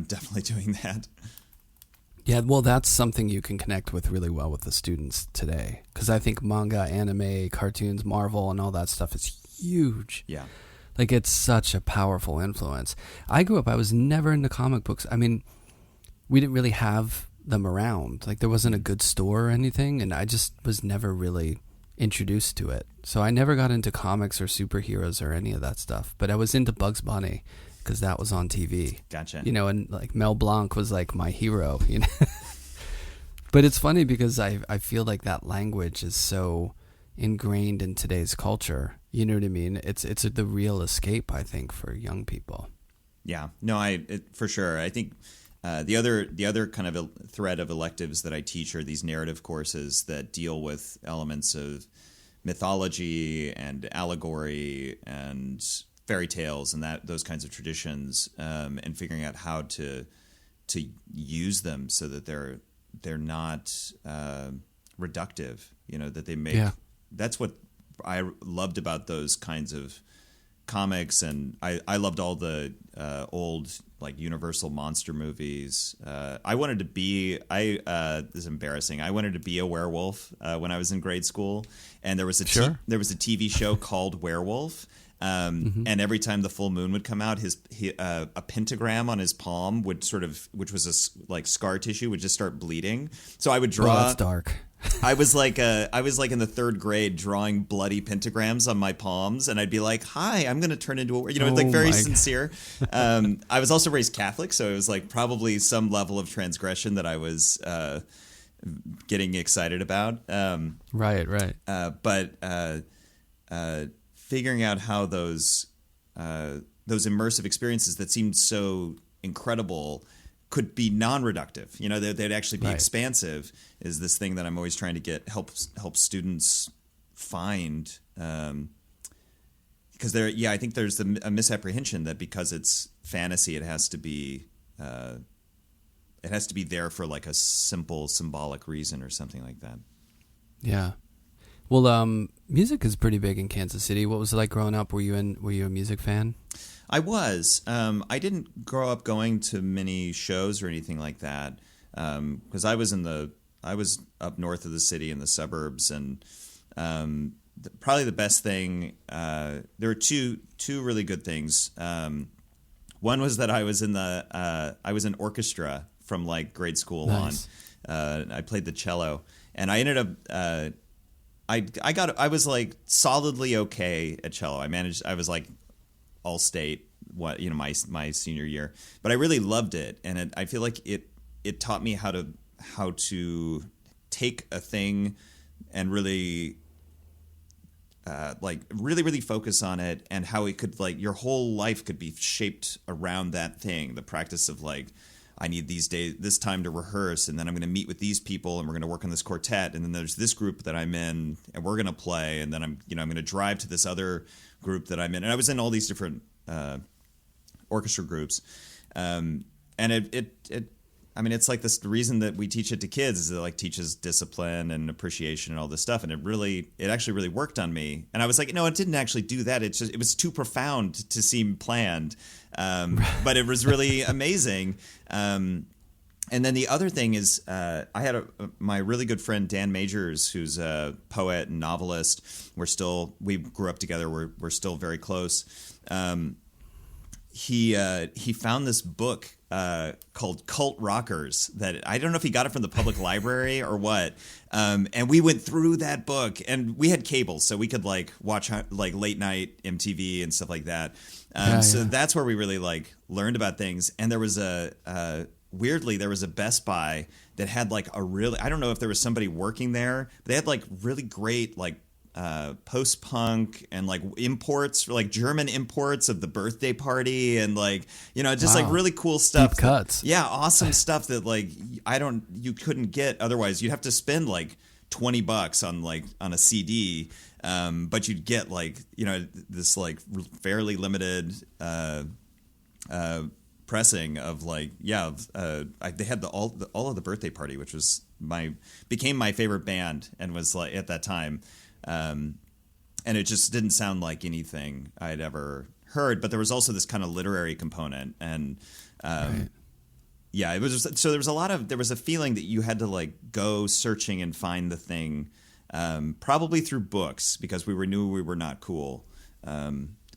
[SPEAKER 3] definitely doing that.
[SPEAKER 2] Yeah, well, that's something you can connect with really well with the students today, because I think manga, anime, cartoons, Marvel, and all that stuff is huge.
[SPEAKER 3] Yeah.
[SPEAKER 2] Like, it's such a powerful influence. I grew up, I was never into comic books. I mean, we didn't really have them around. Like, there wasn't a good store or anything, and I just was never really introduced to it. So I never got into comics or superheroes or any of that stuff. But I was into Bugs Bunny because that was on TV.
[SPEAKER 3] Gotcha.
[SPEAKER 2] You know, and like Mel Blanc was like my hero, you know. But it's funny because I feel like that language is so ingrained in today's culture. You know what I mean? It's the real escape, I think, for young people.
[SPEAKER 3] Yeah. No, for sure. I think the other kind of thread of electives that I teach are these narrative courses that deal with elements of mythology and allegory and fairy tales and those kinds of traditions, and figuring out how to use them so that they're not reductive. You know, that they make. Yeah. That's what I loved about those kinds of comics, and I loved all the old like Universal monster movies. I wanted to be this is embarrassing. I wanted to be a werewolf when I was in grade school, and there was a TV show called Werewolf. And every time the full moon would come out, a pentagram on his palm would which was like scar tissue, would just start bleeding. So I would draw.
[SPEAKER 2] Oh, that's dark.
[SPEAKER 3] I was like in the third grade drawing bloody pentagrams on my palms, and I'd be like, "Hi, I'm going to turn into a," like very sincere. I was also raised Catholic, so it was like probably some level of transgression that I was getting excited about.
[SPEAKER 2] Right.
[SPEAKER 3] But figuring out how those immersive experiences that seemed so incredible could be non-reductive, they'd actually be expansive, is this thing that I'm always trying to help students find, because I think there's a misapprehension that because it's fantasy, it has to be there for like a simple symbolic reason or something like that.
[SPEAKER 2] Yeah. Well, music is pretty big in Kansas City. What was it like growing up? Were you a music fan?
[SPEAKER 3] I was. I didn't grow up going to many shows or anything like that, because I was up north of the city in the suburbs, and probably the best thing. There were two really good things. One was that I was in orchestra from like grade school
[SPEAKER 2] Nice.
[SPEAKER 3] on. I played the cello, and I ended up. I was like solidly okay at cello. I was like all state my senior year, but I really loved it, and I feel like it taught me how to take a thing and really really focus on it, and how it could, like, your whole life could be shaped around that thing. The practice of like, I need this time to rehearse, and then I'm going to meet with these people, and we're going to work on this quartet, and then there's this group that I'm in, and we're going to play, and then I'm going to drive to this other group that I'm in. And I was in all these different orchestra groups, and it's like this. The reason that we teach it to kids is it like teaches discipline and appreciation and all this stuff, and it actually really worked on me. And I was like, no, it didn't actually do that. It was too profound to seem planned, but it was really amazing. And then the other thing is, I had my really good friend Dan Majors, who's a poet and novelist. We grew up together. We're still very close. He found this book called Cult Rockers that I don't know if he got it from the public library or what. And we went through that book, and we had cable, so we could like watch like late night MTV and stuff like that. So that's where we really like learned about things. And there was weirdly, there was a Best Buy that had like I don't know if there was somebody working there, but they had like really great like post-punk and like imports, like German imports of the Birthday Party, and like, just like really cool stuff.
[SPEAKER 2] Deep cuts.
[SPEAKER 3] Yeah, awesome stuff that like you couldn't get otherwise. You'd have to spend like $20 on a CD, but you'd get like, this like fairly limited pressing of like, they had all of the Birthday Party, which was became my favorite band, and was like at that time. And it just didn't sound like anything I'd ever heard, but there was also this kind of literary component, and it was so there was a feeling that you had to like go searching and find the thing, probably through books, because we knew we were not cool.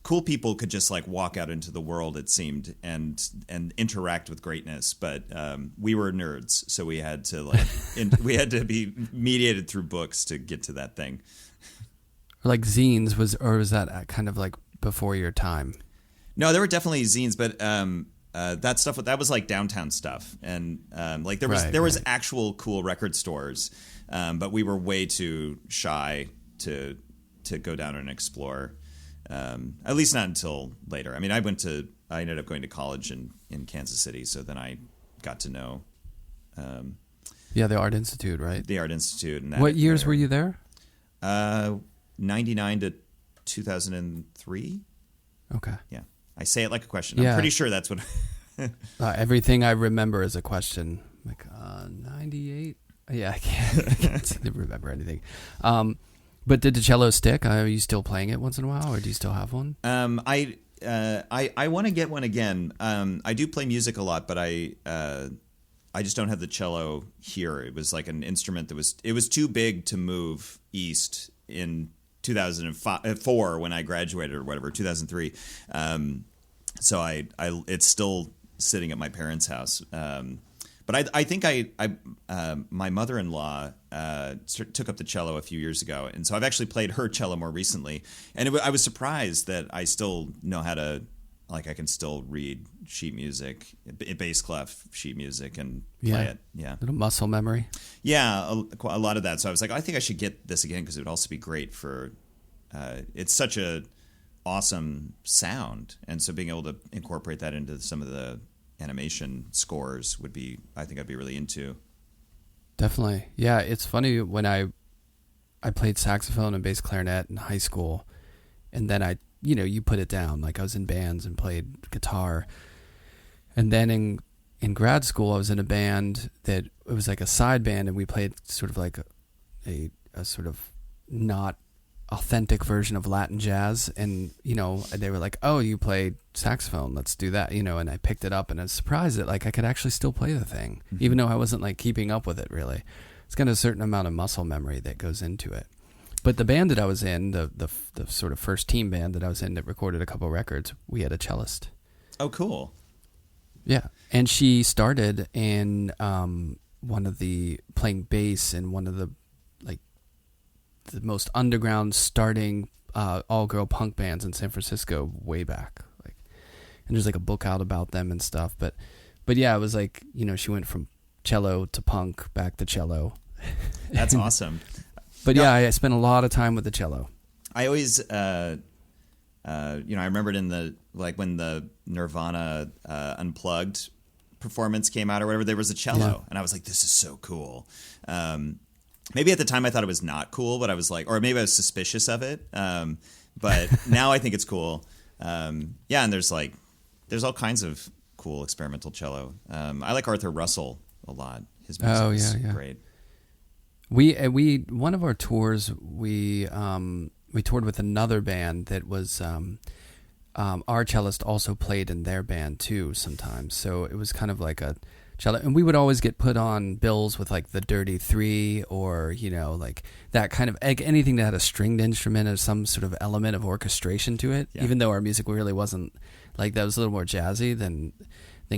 [SPEAKER 3] Cool people could just like walk out into the world, it seemed, and interact with greatness, but we were nerds, so we had to we had to be mediated through books to get to that thing.
[SPEAKER 2] Like zines, was that kind of like before your time?
[SPEAKER 3] No, there were definitely zines, but that stuff, that was like downtown stuff, and like there was actual cool record stores, but we were way too shy to go down and explore. At least not until later. I mean, I ended up going to college in Kansas City, so then I got to know.
[SPEAKER 2] The Art Institute, right?
[SPEAKER 3] The Art Institute. And
[SPEAKER 2] what years were you there?
[SPEAKER 3] 99 to 2003.
[SPEAKER 2] Okay.
[SPEAKER 3] Yeah. I say it like a question. I'm pretty sure that's what...
[SPEAKER 2] Everything I remember is a question. Like, 98? Yeah, I can't seem to remember anything. But did the cello stick? Are you still playing it once in a while, or do you still have one?
[SPEAKER 3] I want to get one again. I do play music a lot, but I just don't have the cello here. It was like an instrument that was too big to move east in 2004 when I graduated, or whatever, 2003. So it's still sitting at my parents' house. But I think my mother-in-law took up the cello a few years ago, and so I've actually played her cello more recently. And I was surprised that I still know how to, like, I can still read sheet music, bass clef sheet music, and play it. Yeah,
[SPEAKER 2] little muscle memory.
[SPEAKER 3] Yeah, a lot of that. So I was like, I think I should get this again because it would also be great for. It's such a awesome sound, and so being able to incorporate that into some of the animation scores would be, I think I'd be really into.
[SPEAKER 2] Definitely. Yeah, it's funny when I played saxophone and bass clarinet in high school, and then you put it down. Like I was in bands and played guitar. And then in grad school I was in a band that it was like a side band, and we played sort of like a sort of not authentic version of Latin jazz, and they were like, oh, you play saxophone, let's do that, and I picked it up, and I was surprised that like I could actually still play the thing, even though I wasn't like keeping up with it really. It's got a certain amount of muscle memory that goes into it. But the band that I was in, the sort of first team band that I was in that recorded a couple records, we had a cellist.
[SPEAKER 3] Oh, cool.
[SPEAKER 2] Yeah, and she started in playing bass in one of the most underground starting all-girl punk bands in San Francisco way back. Like, and there's like a book out about them and stuff. But yeah, it was like, she went from cello to punk back to cello.
[SPEAKER 3] That's awesome.
[SPEAKER 2] But yeah, I spent a lot of time with the cello.
[SPEAKER 3] I always, I remembered when the Nirvana Unplugged performance came out or whatever, there was a cello, and I was like, this is so cool. Maybe at the time I thought it was not cool, but I was like, or maybe I was suspicious of it. But now I think it's cool. And there's all kinds of cool experimental cello. I like Arthur Russell a lot. His music is great.
[SPEAKER 2] We one of our tours we toured with another band that was our cellist also played in their band too sometimes. So it was kind of like a cello, and we would always get put on bills with like the Dirty Three, or like that kind of anything that had a stringed instrument or some sort of element of orchestration to it. Even though our music really wasn't like that, was a little more jazzy than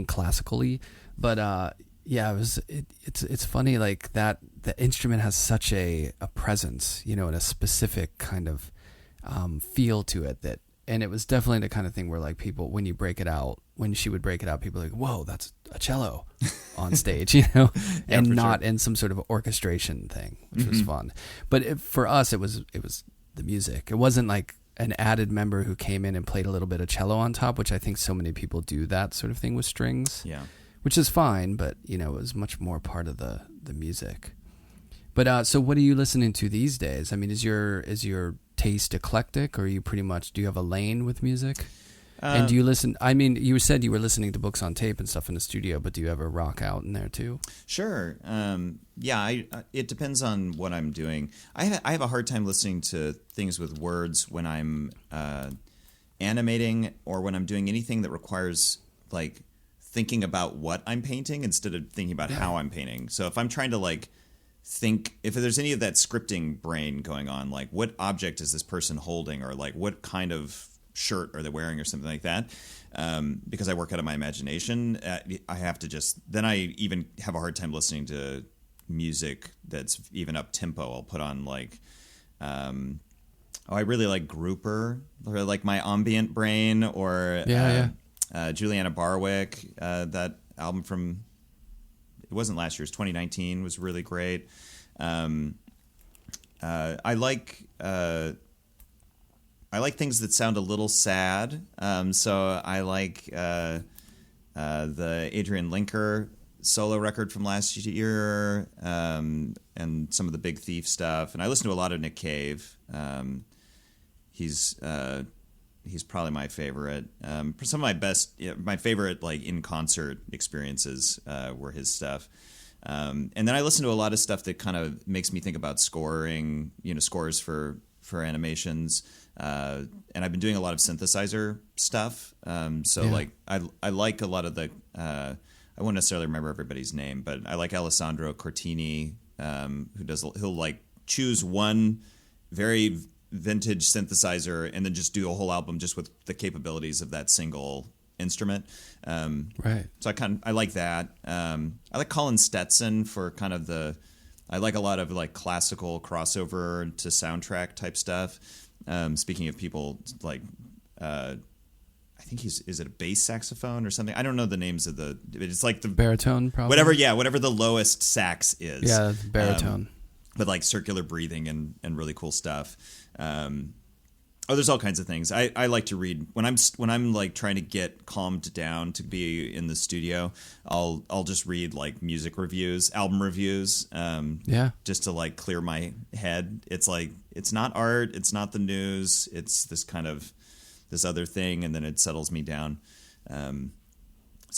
[SPEAKER 2] classically. But it's funny like that the instrument has such a presence, and a specific kind of feel to it that. And it was definitely the kind of thing where like people, when she would break it out, people were like, whoa, that's a cello on stage, and not in some sort of orchestration thing, which was fun. But for us, it was the music. It wasn't like an added member who came in and played a little bit of cello on top, which I think so many people do that sort of thing with strings, which is fine, but it was much more part of the music. But so what are you listening to these days? I mean, is your taste eclectic, or are you pretty much, do you have a lane with music? And do you listen, I mean, you said you were listening to books on tape and stuff in the studio, but do you ever rock out in there too?
[SPEAKER 3] Sure. It depends on what I'm doing. I have a hard time listening to things with words when I'm animating, or when I'm doing anything that requires like thinking about what I'm painting instead of thinking about how I'm painting. So if I'm trying to like think, if there's any of that scripting brain going on, like what object is this person holding, or like what kind of shirt are they wearing, or something like that, because I work out of my imagination, I have to then I even have a hard time listening to music that's even up tempo. I'll put on like I really like Grouper, or like my ambient brain, or Juliana Barwick, that album from, it wasn't last year, it was 2019, was really great. I like things that sound a little sad. So I like the Adrian Linker solo record from last year, and some of the Big Thief stuff. And I listen to a lot of Nick Cave. He's probably my favorite. Some of my favorite like in concert experiences were his stuff. And then I listen to a lot of stuff that kind of makes me think about scoring, scores for animations. And I've been doing a lot of synthesizer stuff. Like I like a lot of the, I won't necessarily remember everybody's name, but I like Alessandro Cortini, he'll like choose one very vintage synthesizer and then just do a whole album just with the capabilities of that single instrument.
[SPEAKER 2] Right.
[SPEAKER 3] So I like that. I like Colin Stetson for kind of I like a lot of like classical crossover to soundtrack type stuff. Speaking of people like, I think is it a bass saxophone or something? I don't know the names of it's like the
[SPEAKER 2] baritone, probably.
[SPEAKER 3] Whatever the lowest sax is.
[SPEAKER 2] Yeah, baritone.
[SPEAKER 3] But like circular breathing and really cool stuff. There's all kinds of things. I like to read when I'm like trying to get calmed down to be in the studio. I'll just read like music reviews, album reviews. Just to like clear my head. It's like it's not art, it's not the news. It's this other thing, and then it settles me down. And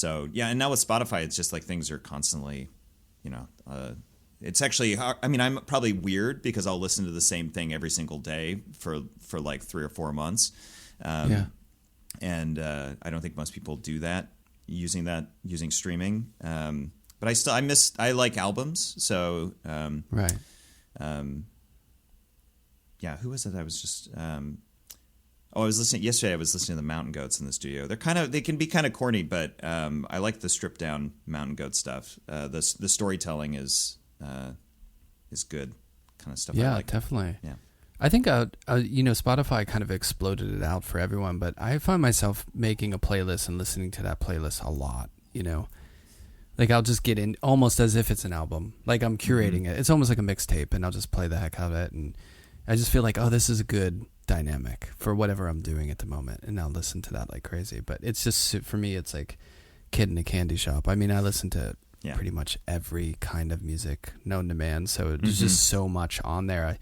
[SPEAKER 3] now with Spotify, it's just like things are constantly, it's actually, I mean, I'm probably weird because I'll listen to the same thing every single day for like 3 or 4 months. And I don't think most people do that using streaming. But I like albums. So,
[SPEAKER 2] right.
[SPEAKER 3] Who was it? I was just, I was listening yesterday. I was listening to the Mountain Goats in the studio. They can be kind of corny, but I like the stripped down Mountain Goat stuff. The storytelling is good, kind of stuff.
[SPEAKER 2] Yeah,
[SPEAKER 3] I like.
[SPEAKER 2] Definitely.
[SPEAKER 3] Yeah,
[SPEAKER 2] I think Spotify kind of exploded it out for everyone, but I find myself making a playlist and listening to that playlist a lot. Like I'll just get in almost as if it's an album. Like I'm curating it. It's almost like a mixtape, and I'll just play the heck out of it, and I just feel like, oh, this is a good dynamic for whatever I'm doing at the moment, and I'll listen to that like crazy. But it's just, for me, it's like Kid in a Candy Shop. I mean, I listen to pretty much every kind of music known to man, so there's just so much on there. I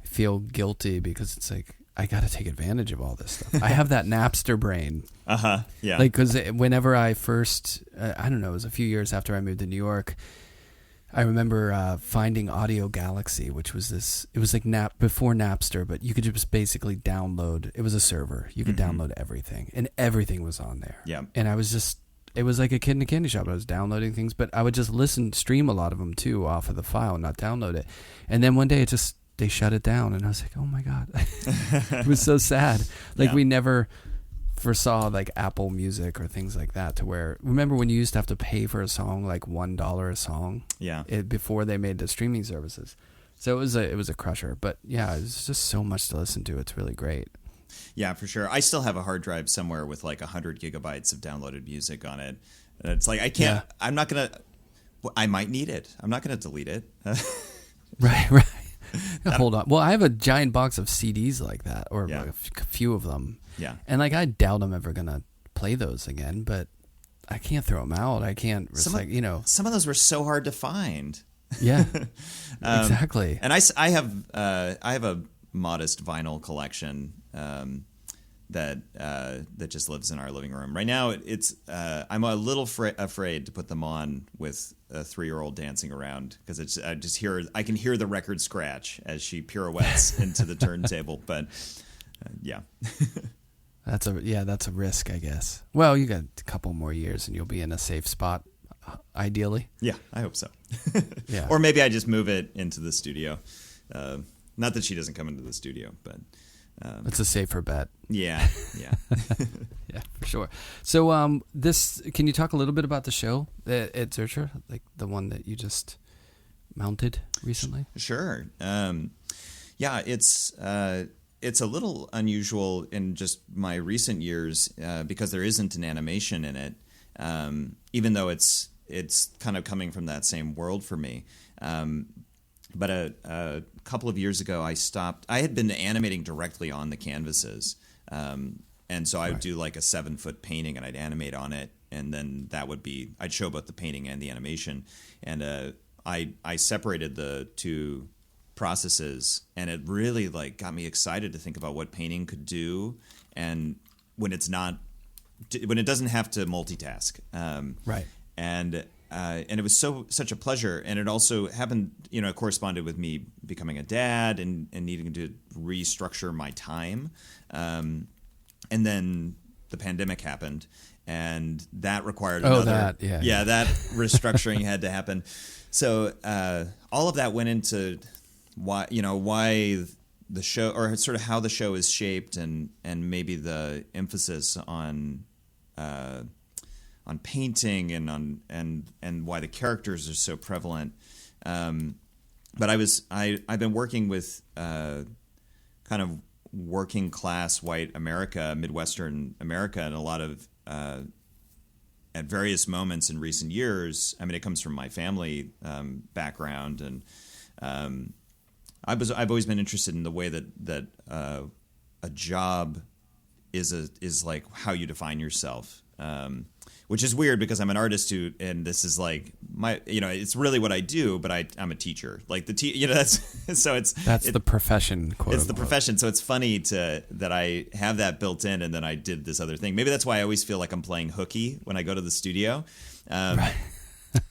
[SPEAKER 2] feel guilty because it's like I got to take advantage of all this stuff. I have that Napster brain.
[SPEAKER 3] Yeah.
[SPEAKER 2] Like, because whenever I first, I don't know, it was a few years after I moved to New York, I remember finding Audio Galaxy, which was it was like before Napster, but you could just basically download. It was a server. You could download everything, and everything was on there.
[SPEAKER 3] Yeah.
[SPEAKER 2] And it was like a Kid in a Candy Shop. I was downloading things, but I would just stream a lot of them too off of the file, not download it. And then one day they shut it down, and I was like, oh my God. It was so sad. Like we never foresaw like Apple Music or things like that, to where, remember when you used to have to pay for a song like $1 a song before they made the streaming services. So it was a crusher, but yeah, it's just so much to listen to. It's really great.
[SPEAKER 3] Yeah, for sure. I still have a hard drive somewhere with like 100 gigabytes of downloaded music on it, and it's like I'm not gonna, I might need it, I'm not gonna delete it.
[SPEAKER 2] Right. Hold on. Well, I have a giant box of CDs like that, or a few of them.
[SPEAKER 3] Yeah.
[SPEAKER 2] And like I doubt I'm ever gonna play those again, but I can't throw them out. I can't
[SPEAKER 3] some of those were so hard to find.
[SPEAKER 2] Yeah. Exactly.
[SPEAKER 3] And I have a modest vinyl collection that just lives in our living room right now. It's I'm a little afraid to put them on with a 3-year-old dancing around, because I can hear the record scratch as she pirouettes into the turntable. But yeah.
[SPEAKER 2] That's a risk, I guess. Well, you got a couple more years and you'll be in a safe spot, ideally.
[SPEAKER 3] Yeah, I hope so.
[SPEAKER 2] Yeah.
[SPEAKER 3] Or maybe I just move it into the studio. Not that she doesn't come into the studio, but
[SPEAKER 2] it's a safer bet.
[SPEAKER 3] Yeah.
[SPEAKER 2] Yeah, for sure. So, can you talk a little bit about the show at Zürcher, like the one that you just mounted recently?
[SPEAKER 3] Sure. Yeah, it's a little unusual in just my recent years because there isn't an animation in it, even though it's kind of coming from that same world for me. But a couple of years ago, I stopped. I had been animating directly on the canvases, and so I would do like a 7-foot painting, and I'd animate on it, and then I'd show both the painting and the animation, and I separated the two processes, and it really like got me excited to think about what painting could do, and when it doesn't have to multitask,
[SPEAKER 2] right,
[SPEAKER 3] and it was such a pleasure, and it also happened, corresponded with me becoming a dad and needing to restructure my time, and then the pandemic happened, and that required that restructuring had to happen. So all of that went into why the show, or sort of how the show is shaped, and maybe the emphasis on painting and on and why the characters are so prevalent. But I've been working with kind of working class white America, Midwestern America, and a lot of at various moments in recent years. I mean, it comes from my family background, and I've always been interested in the way that a job is like how you define yourself. Which is weird because I'm an artist and this is like it's really what I do, but I'm a teacher. Like that's
[SPEAKER 2] the profession. Quote
[SPEAKER 3] it's
[SPEAKER 2] unquote.
[SPEAKER 3] the profession. So it's funny that I have that built in, and then I did this other thing. Maybe that's why I always feel like I'm playing hooky when I go to the studio,
[SPEAKER 2] right.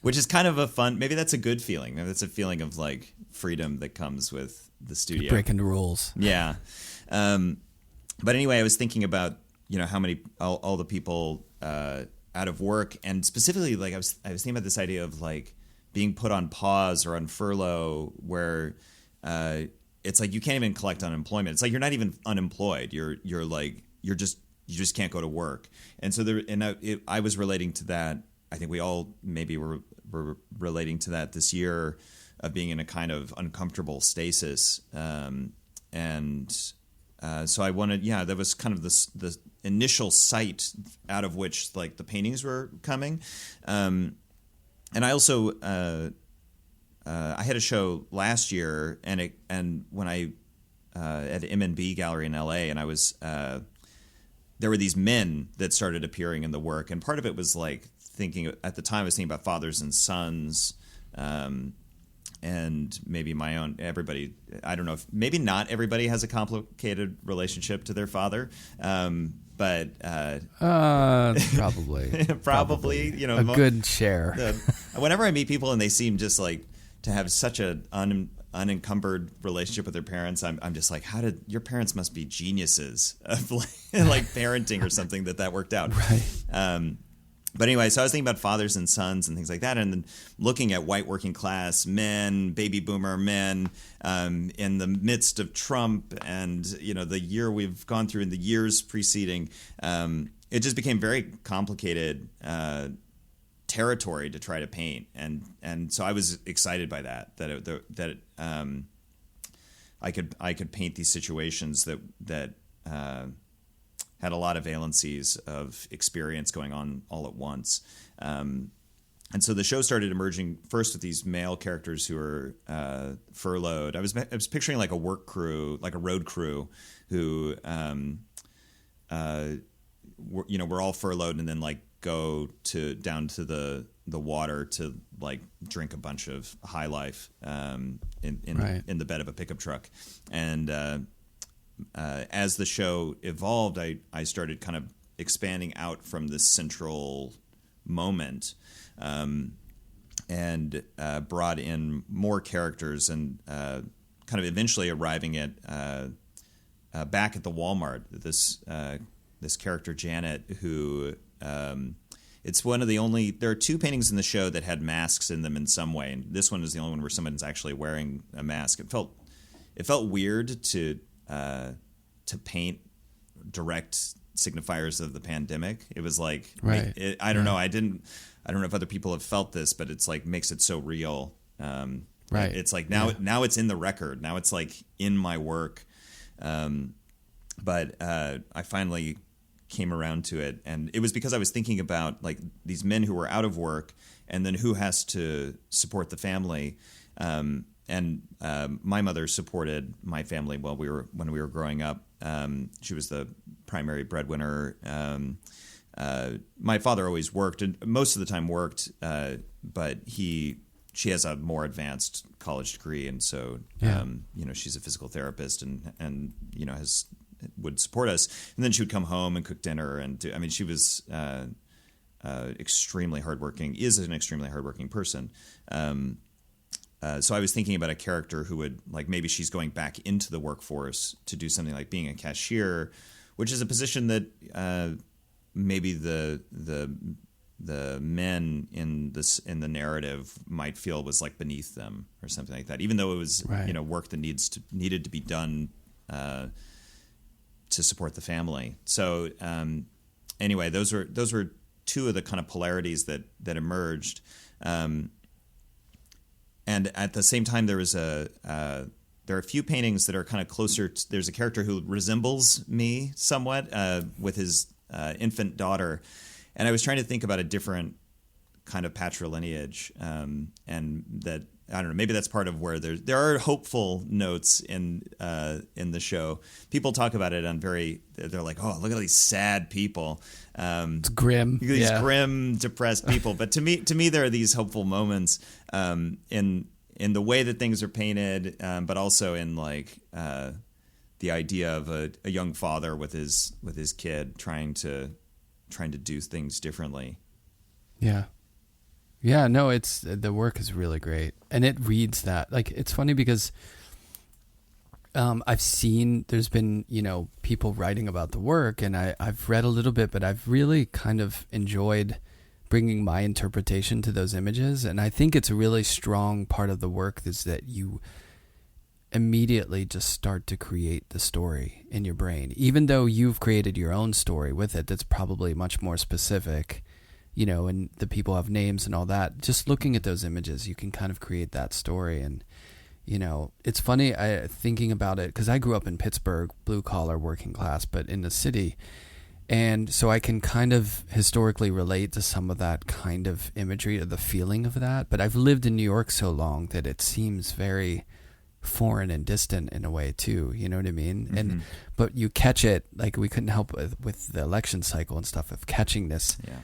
[SPEAKER 3] Which is kind of a fun. Maybe that's a good feeling. Maybe that's a feeling of like freedom that comes with the studio.
[SPEAKER 2] You're breaking the rules.
[SPEAKER 3] Yeah. But anyway, I was thinking about how many all the people out of work, and specifically like I was thinking about this idea of like being put on pause or on furlough, where it's like you can't even collect unemployment. It's like you're not even unemployed. You just can't go to work. And so I was relating to that. I think we all maybe were relating to that this year of being in a kind of uncomfortable stasis. So I wanted, that was kind of the initial site out of which like the paintings were coming. And I also, I had a show last year and when I, at M&B Gallery in LA, and I was, there were these men that started appearing in the work. And part of it was like at the time I was thinking about fathers and sons, and maybe my own, everybody, I don't know if, maybe not everybody has a complicated relationship to their father, but
[SPEAKER 2] probably, a good share.
[SPEAKER 3] Whenever I meet people and they seem just like to have such an unencumbered relationship with their parents, I'm just like, your parents must be geniuses of like parenting or something that worked out.
[SPEAKER 2] Right.
[SPEAKER 3] But anyway, so I was thinking about fathers and sons and things like that, and then looking at white working class men, baby boomer men, in the midst of Trump and the year we've gone through and the years preceding, it just became very complicated territory to try to paint, and so I was excited by that I could paint these situations that had a lot of valencies of experience going on all at once. And so the show started emerging first with these male characters who were furloughed. I was picturing like a work crew, like a road crew who, were all furloughed and then like go down to the water to like drink a bunch of high life in the bed of a pickup truck. And as the show evolved, I started kind of expanding out from this central moment, and brought in more characters, and kind of eventually arriving at back at the Walmart. This character Janet, who it's one of the only. There are two paintings in the show that had masks in them in some way, and this one is the only one where someone's actually wearing a mask. It felt weird to paint direct signifiers of the pandemic. It was like,
[SPEAKER 2] right.
[SPEAKER 3] I don't know. I don't know if other people have felt this, but it's like makes it so real.
[SPEAKER 2] Right.
[SPEAKER 3] It's like now it's in the record. Now it's like in my work. But I finally came around to it, and it was because I was thinking about like these men who were out of work, and then who has to support the family. And my mother supported my family when we were growing up. She was the primary breadwinner. My father always worked, and most of the time worked, but she has a more advanced college degree, and so she's a physical therapist, and would support us. And then she would come home and cook dinner, and she was extremely hardworking. Is an extremely hardworking person. So I was thinking about a character who would, like, maybe she's going back into the workforce to do something like being a cashier, which is a position that maybe the men in the narrative might feel was like beneath them or something like that, even though it was work that needed to be done to support the family. So anyway, those were two of the kind of polarities that emerged. And at the same time, there are a few paintings that are kind of closer. There's a character who resembles me somewhat with his infant daughter, and I was trying to think about a different kind of patrilineage, and that, I don't know, maybe that's part of where there are hopeful notes in the show. People talk about it they're like, oh, look at these sad people.
[SPEAKER 2] It's grim.
[SPEAKER 3] These grim, depressed people. But to me, there are these hopeful moments in the way that things are painted, but also in like the idea of a young father with his kid trying to do things differently.
[SPEAKER 2] Yeah. Yeah, no, the work is really great, and it reads that. Like, it's funny because I've seen there's been, people writing about the work, and I've read a little bit, but I've really kind of enjoyed bringing my interpretation to those images, and I think it's a really strong part of the work is that you immediately just start to create the story in your brain, even though you've created your own story with it that's probably much more specific. And the people have names and all that. Just looking at those images, you can kind of create that story. And, it's funny thinking about it because I grew up in Pittsburgh, blue collar, working class, but in the city. And so I can kind of historically relate to some of that kind of imagery or the feeling of that. But I've lived in New York so long that it seems very foreign and distant in a way too. You know what I mean? Mm-hmm. But you catch it, like we couldn't help with the election cycle and stuff of catching this. Yeah.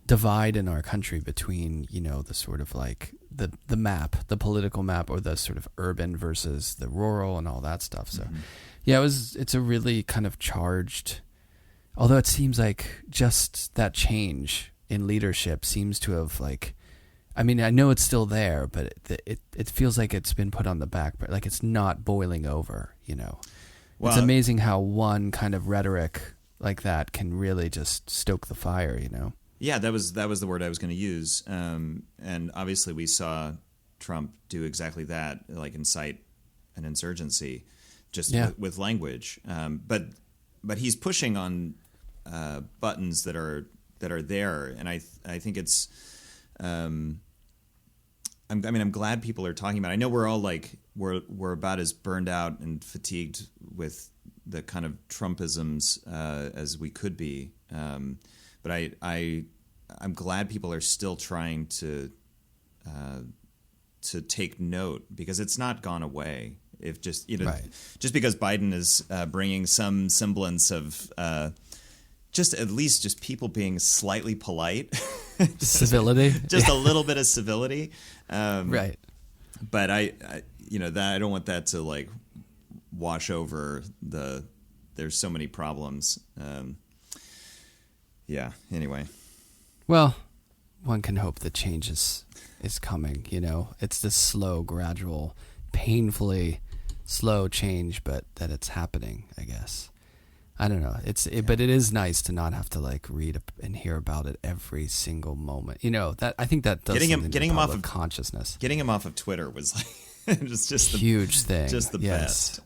[SPEAKER 2] Divide in our country between, the sort of like the map, the political map, or the sort of urban versus the rural and all that stuff. So, yeah, it's a really kind of charged, although it seems like just that change in leadership seems to have I know it's still there, but it feels like it's been put on the back, but like it's not boiling over, Well, it's amazing how one kind of rhetoric like that can really just stoke the fire, Yeah,
[SPEAKER 3] that was the word I was going to use. And obviously we saw Trump do exactly that, like incite an insurgency just with language. But he's pushing on buttons that are there. And I think it's, I'm glad people are talking about it. I know we're all we're about as burned out and fatigued with the kind of Trumpisms as we could be, but I'm glad people are still trying to take note because it's not gone away. If just just because Biden is bringing some semblance of just at least just people being slightly polite,
[SPEAKER 2] civility,
[SPEAKER 3] just a little bit of civility,
[SPEAKER 2] right?
[SPEAKER 3] But I that I don't want that to wash over there's so many problems. Anyway.
[SPEAKER 2] Well, one can hope that change is coming, It's this slow, gradual, painfully slow change, but that it's happening, I guess. I don't know. But it is nice to not have to read and hear about it every single moment. That I think that does getting him off of consciousness.
[SPEAKER 3] Getting him off of Twitter was just
[SPEAKER 2] a huge thing.
[SPEAKER 3] Just the best.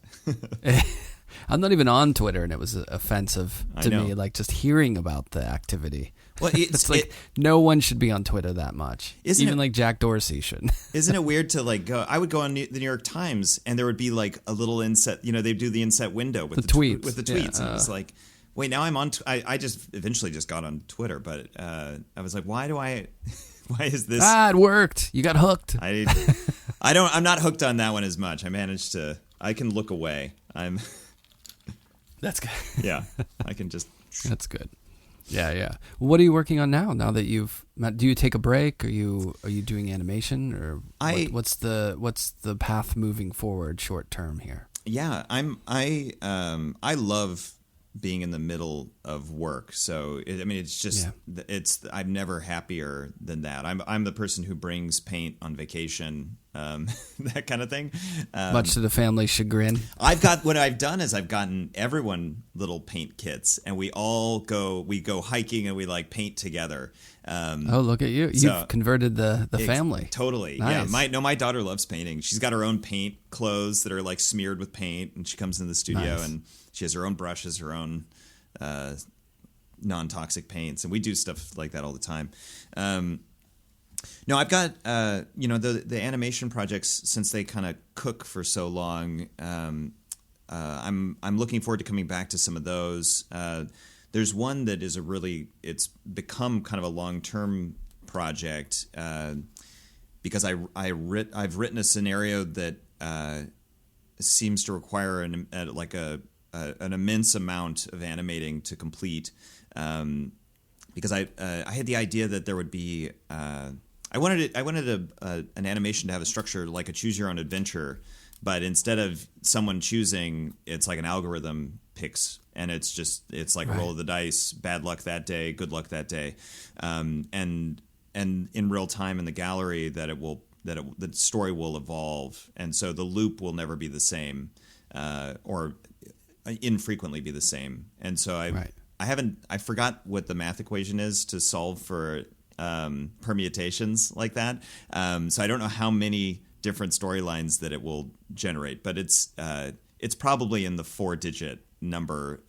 [SPEAKER 2] I'm not even on Twitter, and it was offensive to me, just hearing about the activity. Well, it's no one should be on Twitter that much. Even Jack Dorsey shouldn't.
[SPEAKER 3] Isn't it weird to go? I would go on the New York Times, and there would be a little inset. They'd do the inset window with the tweets. With the tweets, and it was wait, now I'm on. I just eventually just got on Twitter, but I was like, why is this?
[SPEAKER 2] It worked. You got hooked.
[SPEAKER 3] I'm not hooked on that one as much. I can look away.
[SPEAKER 2] That's good.
[SPEAKER 3] Yeah, I can just.
[SPEAKER 2] That's good. Yeah. What are you working on now? Now that do you take a break? Are you doing animation, or what's the path moving forward short term here?
[SPEAKER 3] Yeah, I love being in the middle of work. So I'm never happier than that. I'm the person who brings paint on vacation, that kind of thing.
[SPEAKER 2] Much to the family's chagrin.
[SPEAKER 3] What I've done is I've gotten everyone little paint kits, and we go hiking and we paint together.
[SPEAKER 2] Look at you! You've converted the family.
[SPEAKER 3] Totally. Nice. Yeah. My daughter loves painting. She's got her own paint clothes that are smeared with paint, and she comes into the studio and she has her own brushes, her own non-toxic paints, and we do stuff like that all the time. No, I've got the animation projects, since they kind of cook for so long. I'm looking forward to coming back to some of those. There's one that is it's become kind of a long-term project because I've written a scenario that seems to require an immense amount of animating to complete. Because I had the idea that there would be I wanted an animation to have a structure like a choose your own adventure, but instead of someone choosing, it's like an algorithm picks, and it's like a roll of the dice, bad luck that day, good luck that day, and in real time in the gallery the story will evolve, and so the loop will never be the same, or infrequently be the same, and so I forgot what the math equation is to solve for permutations like that. So I don't know how many different storylines that it will generate, but it's probably in the 4-digit number.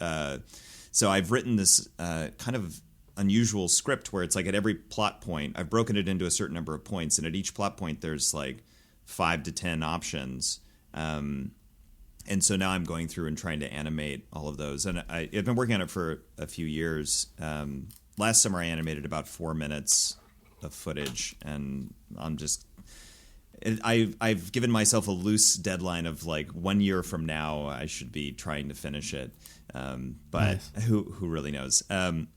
[SPEAKER 3] So I've written this kind of unusual script where it's like at every plot point, I've broken it into a certain number of points, and at each plot point there's like 5 to 10 options. And so now I'm going through and trying to animate all of those. And I've been working on it for a few years. Last summer I animated about 4 minutes of footage, and I've given myself a loose deadline of like 1 year from now I should be trying to finish it. But nice. Who really knows? And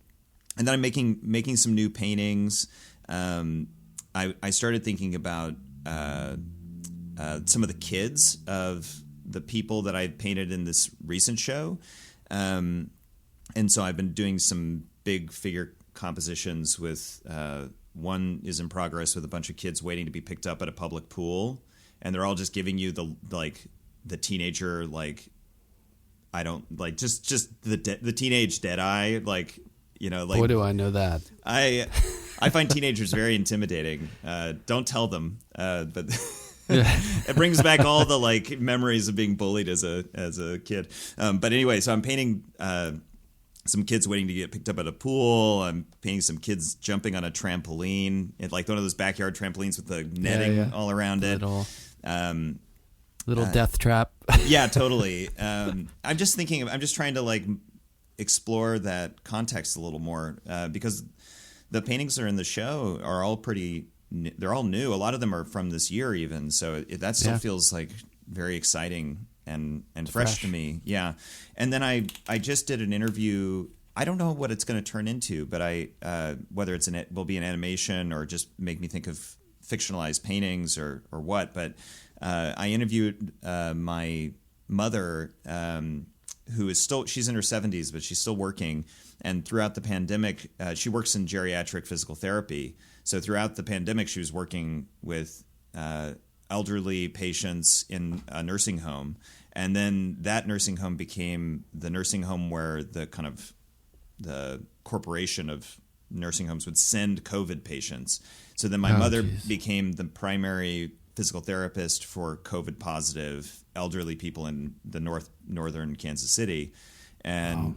[SPEAKER 3] then I'm making some new paintings. I started thinking about some of the kids of the people that I painted in this recent show. And so I've been doing some big figure compositions with, one is in progress with a bunch of kids waiting to be picked up at a public pool. And they're all just giving you the teenager, like, I don't like just the teenage dead eye. Like, like,
[SPEAKER 2] boy, do I know that.
[SPEAKER 3] I find teenagers very intimidating. Don't tell them. But it brings back all the like memories of being bullied as a kid. But anyway, so I'm painting some kids waiting to get picked up at a pool. I'm painting some kids jumping on a trampoline, like one of those backyard trampolines with the netting all around it.
[SPEAKER 2] Little death trap.
[SPEAKER 3] Yeah, totally. I'm just trying to like explore that context a little more, because the paintings that are in the show are all they're all new. A lot of them are from this year even. So that still feels like very exciting and fresh to me. Yeah. And then I just did an interview. I don't know what it's going to turn into, but whether will be an animation or just make me think of fictionalized paintings or what. But I interviewed my mother, who is she's in her 70s, but she's still working. And throughout the pandemic, she works in geriatric physical therapy. So throughout the pandemic, she was working with elderly patients in a nursing home. And then that nursing home became the nursing home where the corporation of nursing homes would send COVID patients. So then my mother became the primary physical therapist for COVID positive elderly people in the northern Kansas City. And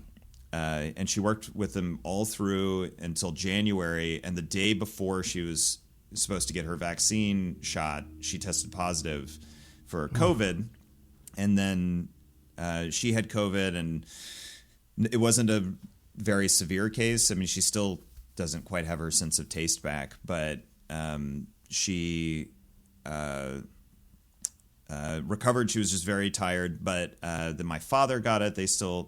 [SPEAKER 3] and she worked with them all through until January. And the day before she was supposed to get her vaccine shot, she tested positive for COVID. And then she had COVID, and it wasn't a very severe case. I mean, she still doesn't quite have her sense of taste back, but she recovered. She was just very tired. But then my father got it.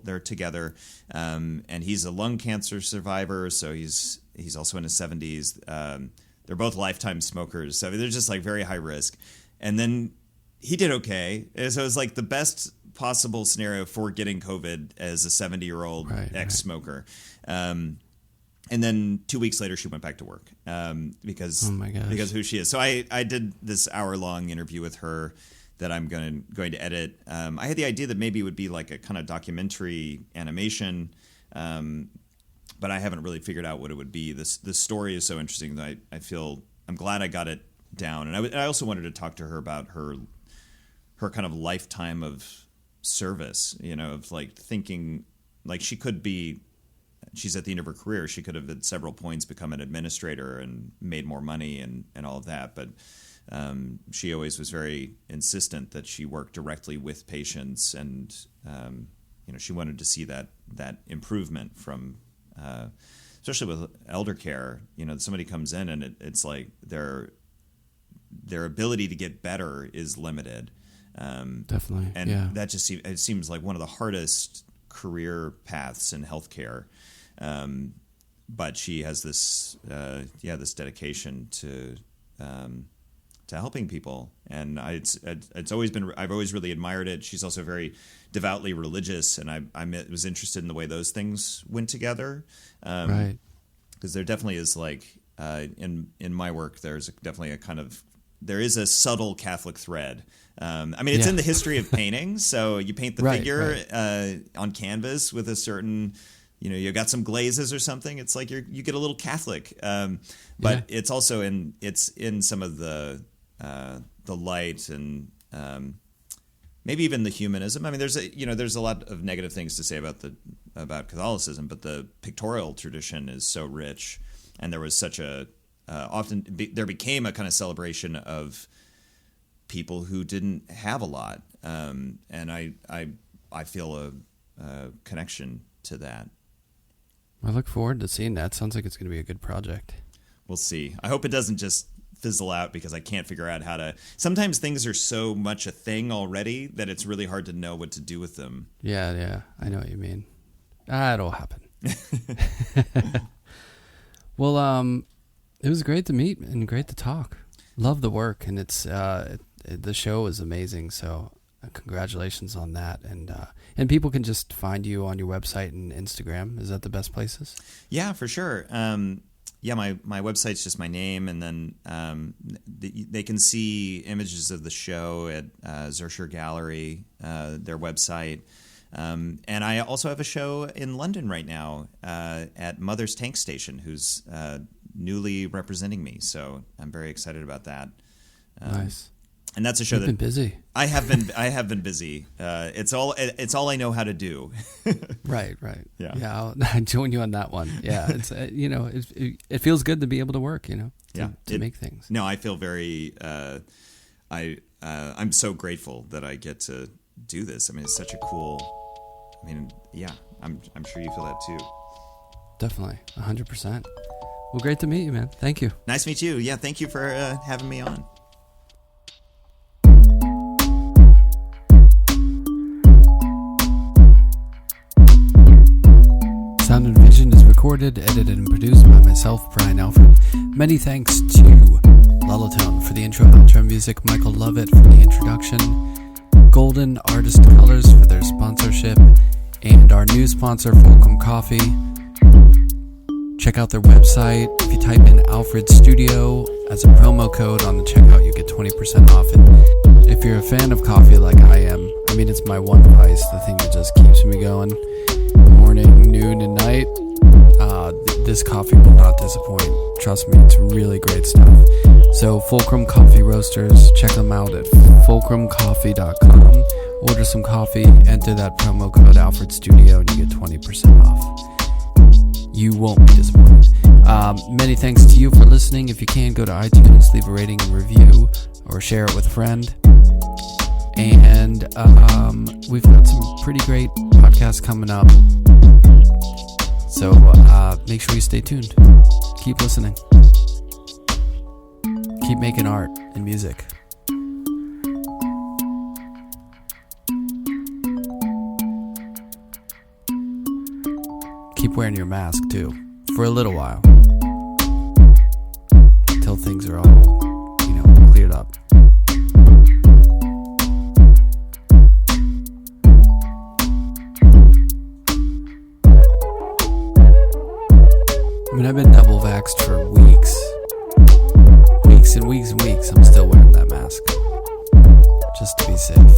[SPEAKER 3] They're together, and he's a lung cancer survivor. So he's also in his 70s. They're both lifetime smokers, so they're just like very high risk. And then he did okay. So it was like the best possible scenario for getting COVID as a 70-year-old ex-smoker. And then 2 weeks later, she went back to work because of who she is. So I did this hour-long interview with her that I'm going to edit. I had the idea that maybe it would be like a kind of documentary animation, but I haven't really figured out what it would be. The story is so interesting that I'm glad I got it down. And I also wanted to talk to her about her kind of lifetime of service, of like thinking like she could be she's at the end of her career. She could have at several points become an administrator and made more money and all of that. But she always was very insistent that she work directly with patients, and she wanted to see that improvement from, especially with elder care. Somebody comes in and it's like their ability to get better is limited.
[SPEAKER 2] Definitely,
[SPEAKER 3] and that just seems like one of the hardest career paths in healthcare. But she has this dedication to helping people, and I've always really admired it. She's also very devoutly religious, and I was interested in the way those things went together.
[SPEAKER 2] Right.
[SPEAKER 3] Because there definitely is in my work, there's definitely there is a subtle Catholic thread. It's in the history of painting. So you paint the figure on canvas with a certain, you got some glazes or something. It's like you get a little Catholic, but it's also in some of the light and maybe even the humanism. There's a lot of negative things to say about Catholicism, but the pictorial tradition is so rich, and there was such a there became a kind of celebration of people who didn't have a lot, and I feel a connection to that.
[SPEAKER 2] I look forward to seeing that. Sounds like it's going to be a good project.
[SPEAKER 3] We'll see. I hope it doesn't just fizzle out because I can't figure out how to. Sometimes things are so much a thing already that it's really hard to know what to do with them.
[SPEAKER 2] Yeah, I know what you mean. It'll happen. Well, it was great to meet and great to talk. Love the work, and it's the show is amazing. So congratulations on that. And people can just find you on your website and Instagram. Is that the best places?
[SPEAKER 3] Yeah, for sure. My website's just my name, and then they can see images of the show at Zürcher Gallery, their website. And I also have a show in London right now at Mother's Tank Station, who's newly representing me. So I'm very excited about that.
[SPEAKER 2] Nice.
[SPEAKER 3] And that's a show
[SPEAKER 2] You've been busy.
[SPEAKER 3] I have been busy. It's all I know how to do.
[SPEAKER 2] Right.
[SPEAKER 3] Yeah.
[SPEAKER 2] I'll join you on that one. Yeah. It's it feels good to be able to work, to make things.
[SPEAKER 3] No, I feel very, I'm so grateful that I get to do this. It's such a cool, I'm sure you feel that too.
[SPEAKER 2] Definitely. 100%. Well, great to meet you, man. Thank you.
[SPEAKER 3] Nice to meet you. Yeah. Thank you for having me on.
[SPEAKER 2] Sound and Vision is recorded, edited, and produced by myself, Brian Alfred. Many thanks to Lullitone for the intro and outro music, Michael Lovett for the introduction, Golden Artist Colors for their sponsorship, and our new sponsor, Fulcrum Coffee. Check out their website. If you type in Alfred Studio as a promo code on the checkout, you get 20% off. And if you're a fan of coffee like I am, it's my one vice, the thing that just keeps me going. Morning, noon, and night. This coffee will not disappoint. Trust me, it's really great stuff. So Fulcrum Coffee Roasters, check them out at fulcrumcoffee.com. Order some coffee, enter that promo code Alfred Studio, and you get 20% off. You won't be disappointed. Many thanks to you for listening. If you can, go to iTunes, leave a rating and review, or share it with a friend. And we've got some pretty great podcasts coming up. So make sure you stay tuned. Keep listening. Keep making art and music. Keep wearing your mask too, for a little while. Until things are all, cleared up. I've been double vaxxed for weeks. Weeks and weeks and weeks. I'm still wearing that mask. Just to be safe.